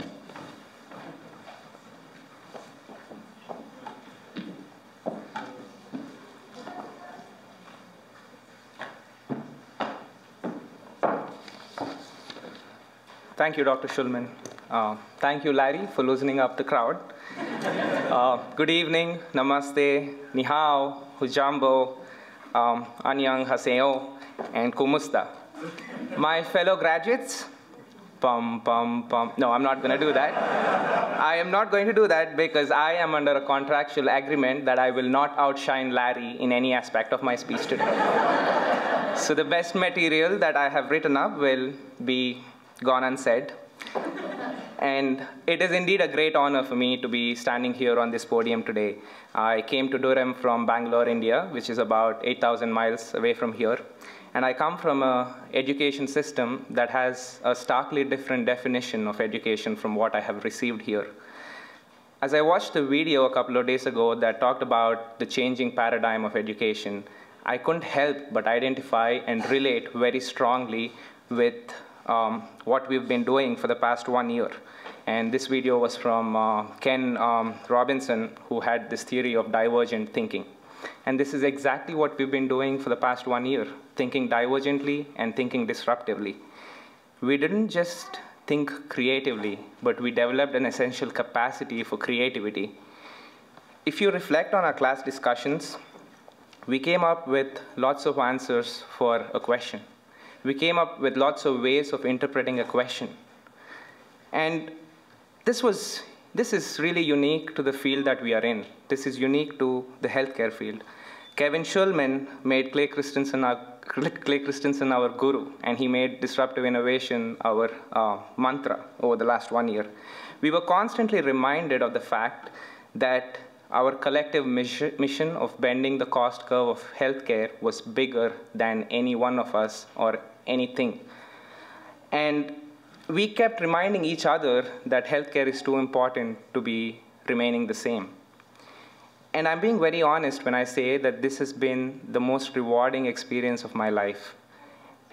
Speaker 9: Thank you, Dr. Shulman. Thank you, Larry, for loosening up the crowd. Good evening, namaste, ni hao, hujambo, annyeong haseo, and kumusta. My fellow graduates, pum, pum, pum. No, I'm not going to do that. I am not going to do that because I am under a contractual agreement that I will not outshine Larry in any aspect of my speech today. So the best material that I have written up will be gone unsaid. And it is indeed a great honor for me to be standing here on this podium today. I came to Durham from Bangalore, India, which is about 8,000 miles away from here. And I come from an education system that has a starkly different definition of education from what I have received here. As I watched the video a couple of days ago that talked about the changing paradigm of education, I couldn't help but identify and relate very strongly with what we've been doing for the past 1 year. And this video was from Ken Robinson, who had this theory of divergent thinking. And this is exactly what we've been doing for the past 1 year, thinking divergently and thinking disruptively. We didn't just think creatively, but we developed an essential capacity for creativity. If you reflect on our class discussions, we came up with lots of answers for a question. We came up with lots of ways of interpreting a question. And this is really unique to the field that we are in. This is unique to the healthcare field. Kevin Shulman made Clay Christensen our guru, and he made disruptive innovation our mantra over the last 1 year. We were constantly reminded of the fact that our collective mission of bending the cost curve of healthcare was bigger than any one of us or anything. And we kept reminding each other that healthcare is too important to be remaining the same. And I'm being very honest when I say that this has been the most rewarding experience of my life.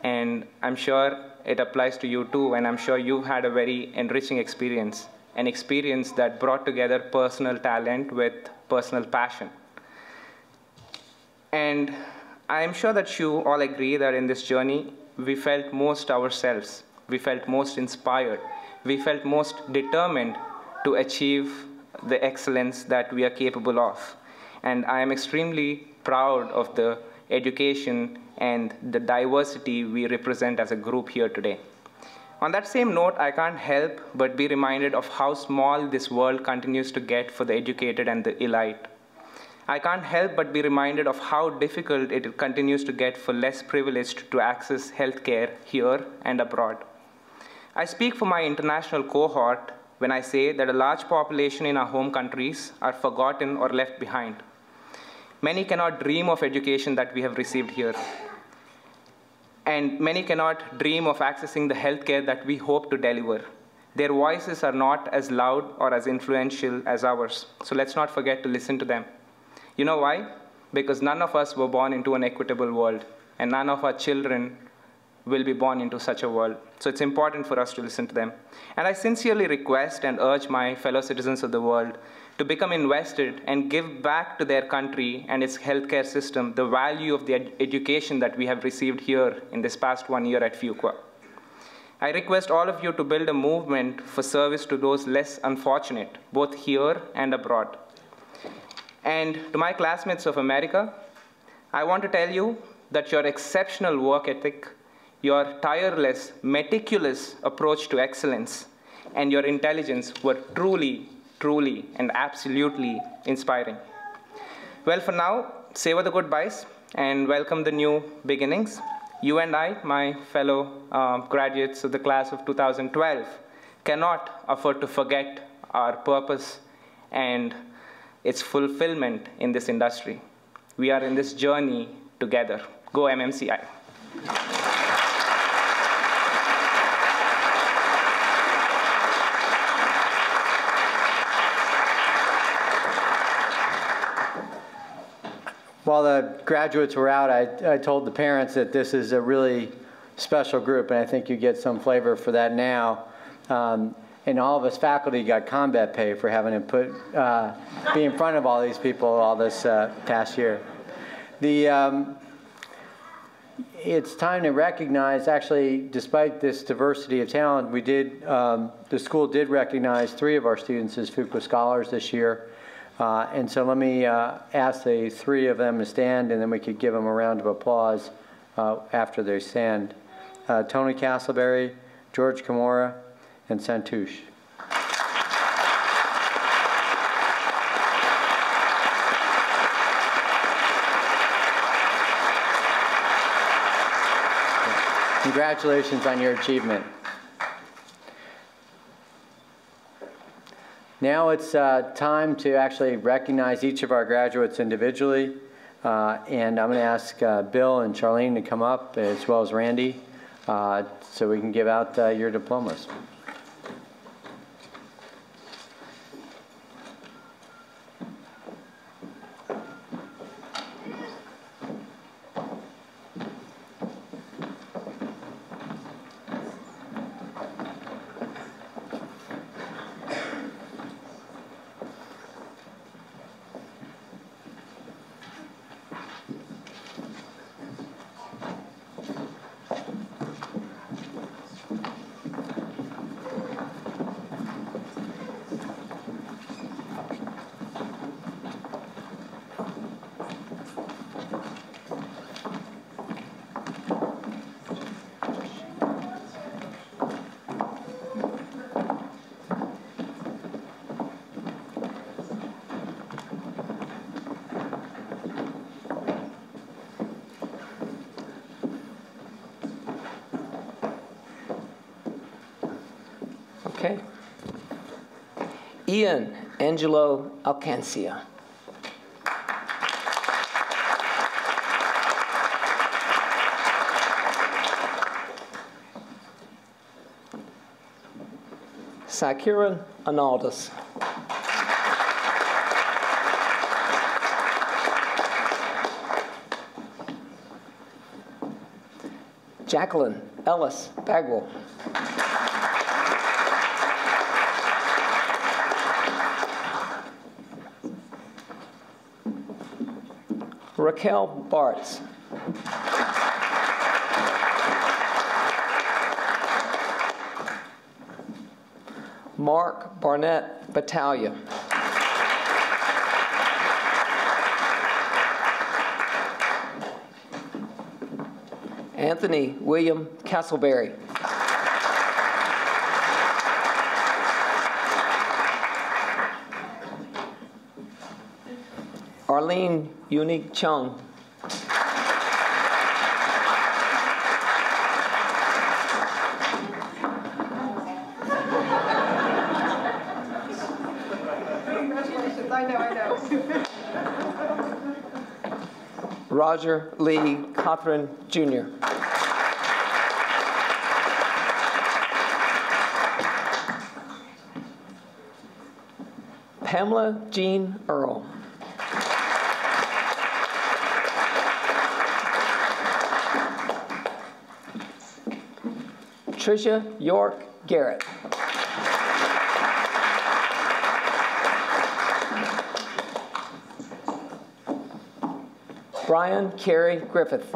Speaker 9: And I'm sure it applies to you too, and I'm sure you've had a very enriching experience, an experience that brought together personal talent with personal passion. And I'm sure that you all agree that in this journey, we felt most ourselves. We felt most inspired. We felt most determined to achieve the excellence that we are capable of. And I am extremely proud of the education and the diversity we represent as a group here today. On that same note, I can't help but be reminded of how small this world continues to get for the educated and the elite. I can't help but be reminded of how difficult it continues to get for less privileged to access healthcare here and abroad. I speak for my international cohort when I say that a large population in our home countries are forgotten or left behind. Many cannot dream of education that we have received here. And many cannot dream of accessing the healthcare that we hope to deliver. Their voices are not as loud or as influential as ours. So let's not forget to listen to them. You know why? Because none of us were born into an equitable world, and none of our children will be born into such a world. So it's important for us to listen to them. And I sincerely request and urge my fellow citizens of the world to become invested and give back to their country and its healthcare system the value of the education that we have received here in this past 1 year at Fuqua. I request all of you to build a movement for service to those less unfortunate, both here and abroad. And to my classmates of America, I want to tell you that your exceptional work ethic, your tireless, meticulous approach to excellence, and your intelligence were truly, truly, and absolutely inspiring. Well, for now, savor the goodbyes and welcome the new beginnings. You and I, my fellow graduates of the class of 2012, cannot afford to forget our purpose and its fulfillment in this industry. We are in this journey together. Go MMCi.
Speaker 2: While the graduates were out, I told the parents that this is a really special group, and I think you get some flavor for that now. And all of us faculty got combat pay for having to be in front of all these people all this past year. It's time to recognize, actually, despite this diversity of talent, the school did recognize 3 of our students as Fuqua Scholars this year. And so let me ask the 3 of them to stand, and then we could give them a round of applause after they stand. Tony Castleberry, George Kimura, and Santush. Congratulations on your achievement. Now it's time to actually recognize each of our graduates individually. And I'm going to ask Bill and Charlene to come up, as well as Randy, so we can give out your diplomas.
Speaker 7: Okay. Ian Angelo Alcancia. Sakiran Analdas. Jacqueline Ellis Bagwell. Raquel Bartz. Mark Barnett Battaglia. Anthony William Castleberry. Arlene Unique Chung.
Speaker 5: Congratulations, I know.
Speaker 7: Roger Lee Cothran, Jr. Pamela Jean Earl. Tricia York Garrett. Brian Carey Griffith.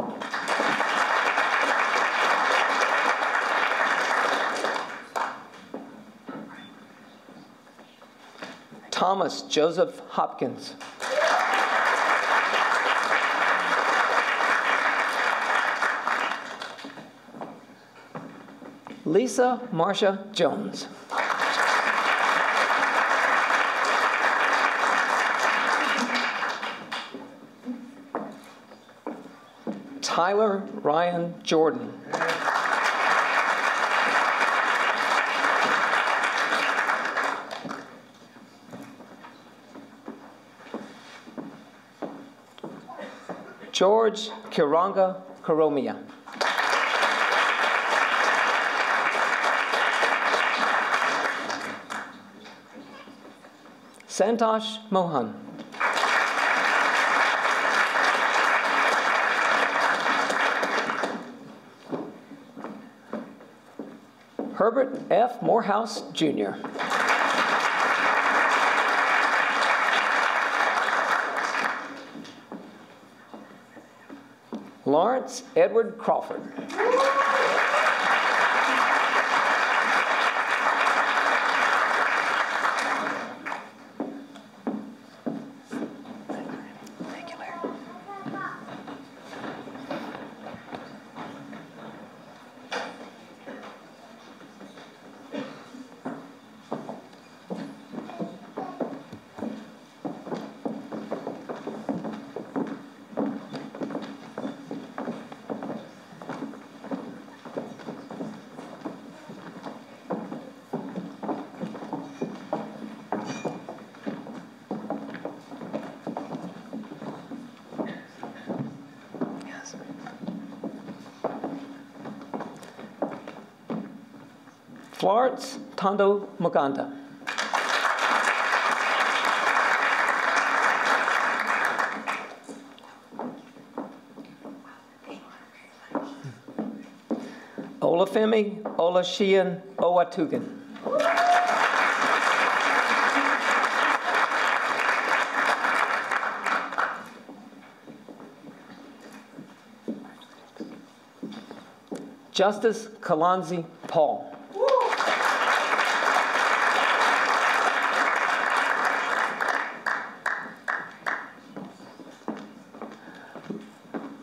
Speaker 7: Thomas Joseph Hopkins. Lisa Marsha Jones. Tyler Ryan Jordan. George Kiranga Karomia. Santosh Mohan. Herbert F. Morehouse, Jr. Lawrence Edward Crawford. Florence Tondo Muganda. Olafemi Olashian Owatugan. Justice Kalanzi Paul.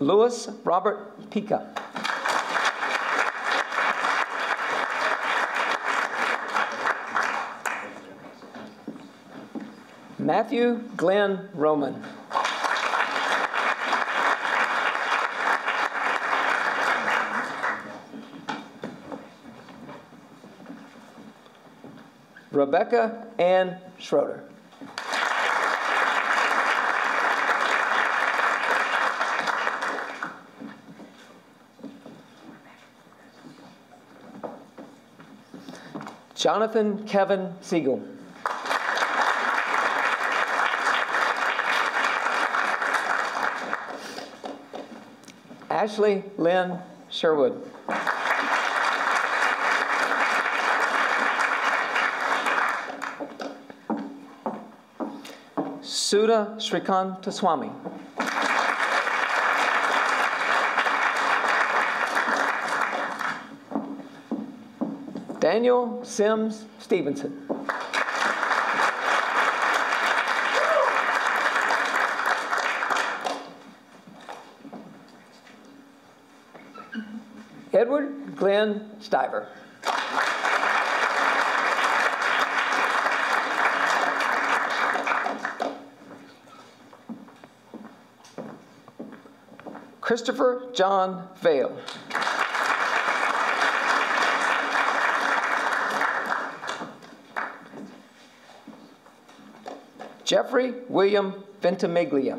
Speaker 7: Louis Robert Pica. Matthew Glenn Roman. Rebecca Ann Schroeder. Jonathan Kevin Siegel. Ashley Lynn Sherwood. Sudha Srikantaswamy. Daniel Sims Stevenson. Edward Glenn Stiver. Christopher John Vale. Jeffrey William Ventimiglia.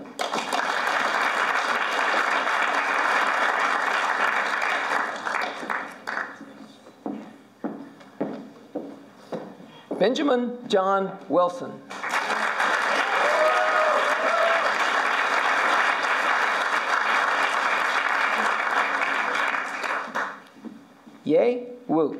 Speaker 7: Benjamin John Wilson. Ye Wu.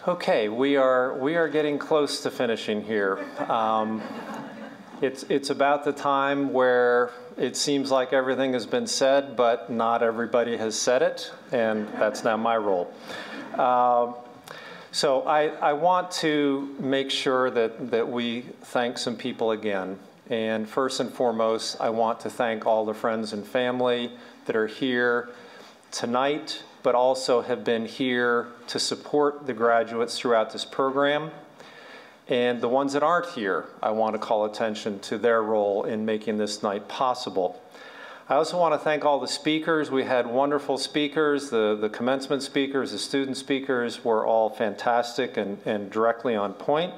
Speaker 3: Okay, we are getting close to finishing here. It's about the time where it seems like everything has been said, but not everybody has said it, and that's now my role. So I want to make sure that we thank some people again. And first and foremost, I want to thank all the friends and family that are here tonight, but also have been here to support the graduates throughout this program. And the ones that aren't here, I want to call attention to their role in making this night possible. I also want to thank all the speakers. We had wonderful speakers. The commencement speakers, the student speakers were all fantastic and directly on point.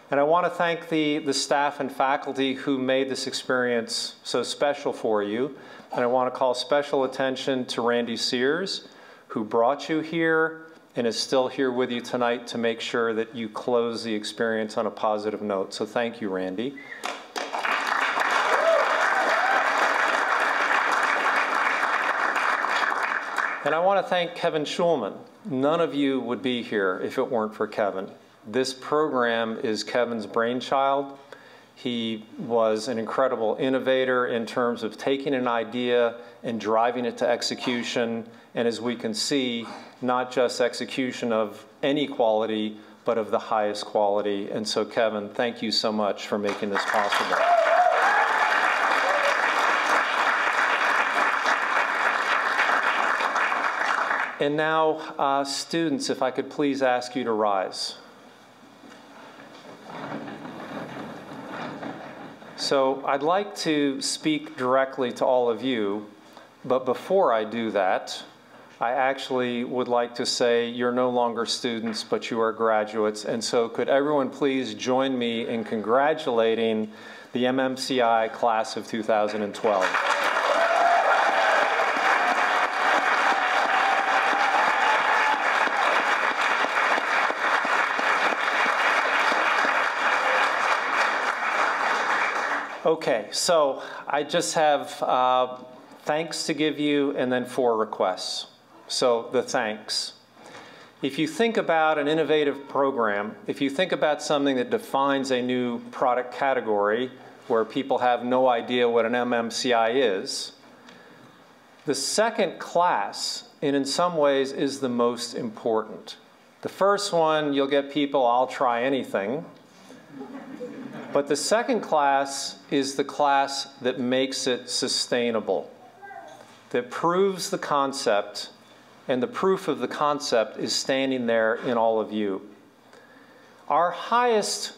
Speaker 3: And I want to thank the staff and faculty who made this experience so special for you. And I want to call special attention to Randy Sears, who brought you here and is still here with you tonight to make sure that you close the experience on a positive note. So thank you, Randy. And I want to thank Kevin Schulman. None of you would be here if it weren't for Kevin. This program is Kevin's brainchild. He was an incredible innovator in terms of taking an idea and driving it to execution. And as we can see, not just execution of any quality, but of the highest quality. And so, Kevin, thank you so much for making this possible. And now, students, if I could please ask you to rise. So I'd like to speak directly to all of you, but before I do that, I actually would like to say you're no longer students, but you are graduates. And so could everyone please join me in congratulating the MMCi class of 2012. Okay, so I just have thanks to give you and then 4 requests. So the thanks. If you think about an innovative program, if you think about something that defines a new product category where people have no idea what an MMCi is, the second class, and in some ways, is the most important. The first one, you'll get people, I'll try anything. But the second class is the class that makes it sustainable, that proves the concept, and the proof of the concept is standing there in all of you. Our highest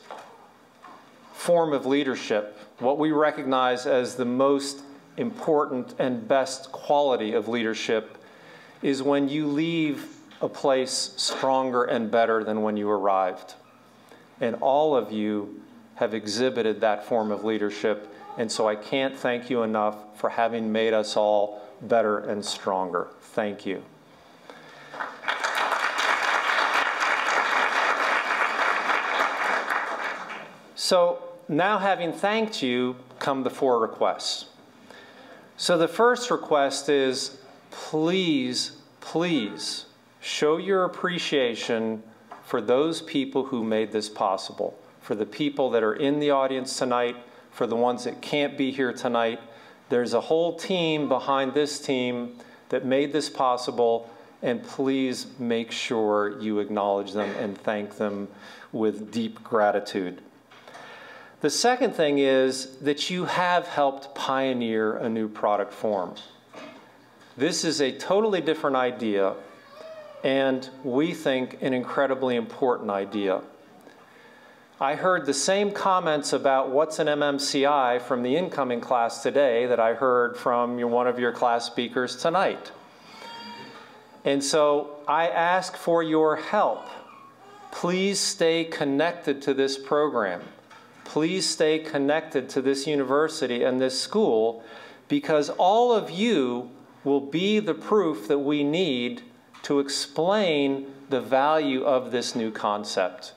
Speaker 3: form of leadership, what we recognize as the most important and best quality of leadership, is when you leave a place stronger and better than when you arrived. And all of you have exhibited that form of leadership, and so I can't thank you enough for having made us all better and stronger. Thank you. So now, having thanked you, come the 4 requests. So the first request is, please, please show your appreciation for those people who made this possible. For the people that are in the audience tonight, for the ones that can't be here tonight. There's a whole team behind this team that made this possible, and please make sure you acknowledge them and thank them with deep gratitude. The second thing is that you have helped pioneer a new product form. This is a totally different idea, and we think an incredibly important idea. I heard the same comments about what's an MMCi from the incoming class today that I heard from one of your class speakers tonight. And so I ask for your help. Please stay connected to this program. Please stay connected to this university and this school, because all of you will be the proof that we need to explain the value of this new concept.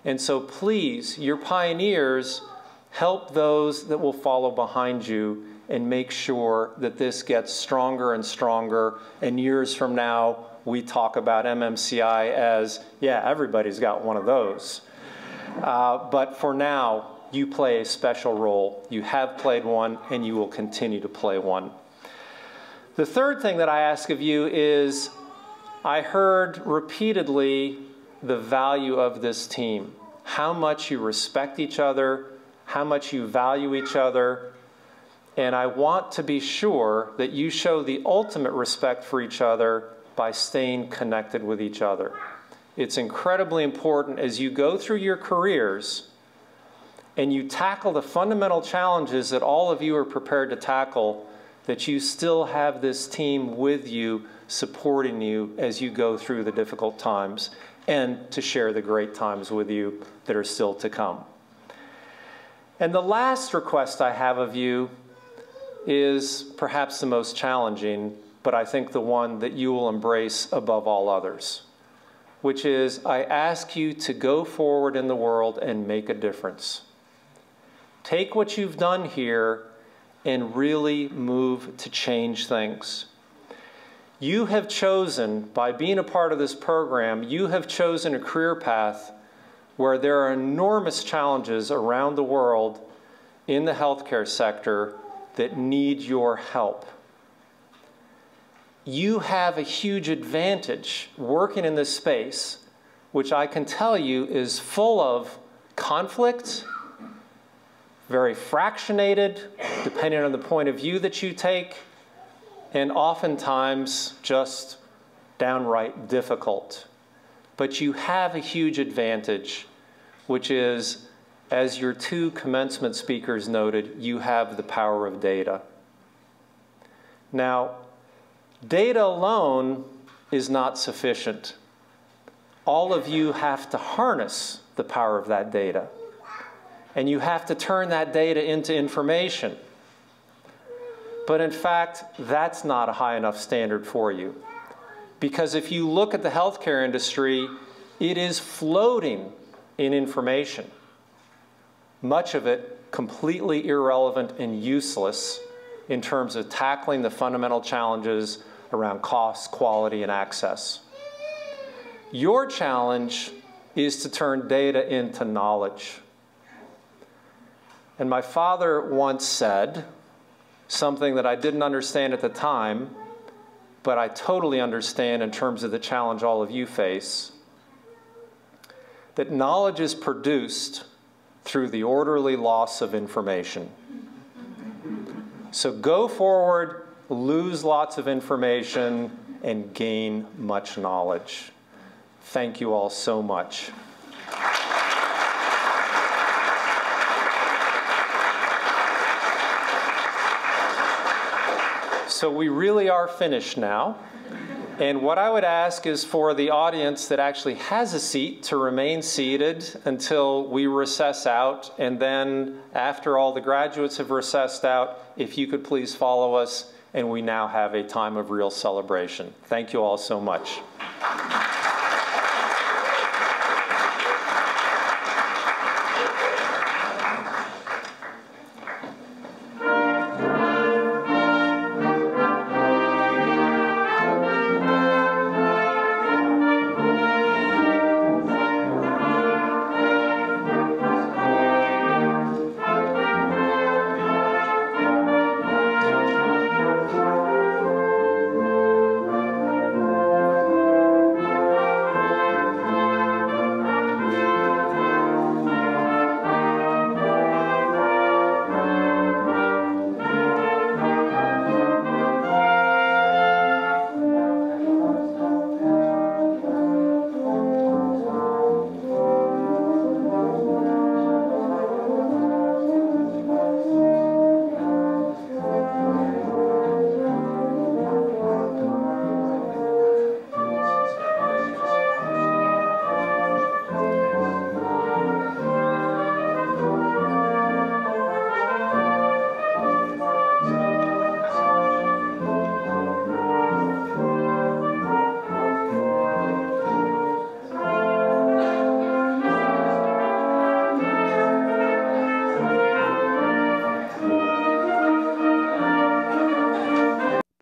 Speaker 3: And so please, your pioneers, help those that will follow behind you and make sure that this gets stronger and stronger, and years from now, we talk about MMCI as, yeah, everybody's got one of those. But for now, you play a special role. You have played one, and you will continue to play one. The third thing that I ask of you is, I heard repeatedly the value of this team, how much you respect each other, how much you value each other, and I want to be sure that you show the ultimate respect for each other by staying connected with each other. It's incredibly important as you go through your careers and you tackle the fundamental challenges that all of you are prepared to tackle, that you still have this team with you, supporting you as you go through the difficult times, and to share the great times with you that are still to come. And the last request I have of you is perhaps the most challenging, but I think the one that you will embrace above all others, which is I ask you to go forward in the world and make a difference. Take what you've done here and really move to change things. You have chosen, by being a part of this program, you have chosen a career path where there are enormous challenges around the world in the healthcare sector that need your help. You have a huge advantage working in this space, which I can tell you is full of conflict, very fractionated, depending on the point of view that you take, and oftentimes just downright difficult. But you have a huge advantage, which is, as your two commencement speakers noted, you have the power of data. Now, data alone is not sufficient. All of you have to harness the power of that data. And you have to turn that data into information. But in fact, that's not a high enough standard for you. Because if you look at the healthcare industry, it is floating in information. Much of it completely irrelevant and useless in terms of tackling the fundamental challenges around cost, quality, and access. Your challenge is to turn data into knowledge. And my father once said something that I didn't understand at the time, but I totally understand in terms of the challenge all of you face, that knowledge is produced through the orderly loss of information. So go forward, lose lots of information, and gain much knowledge. Thank you all so much. So we really are finished now. And what I would ask is for the audience that actually has a seat to remain seated until we recess out. And then after all the graduates have recessed out, if you could please follow us, and we now have a time of real celebration. Thank you all so much.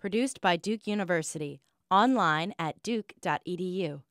Speaker 1: Produced by Duke University. online at duke.edu.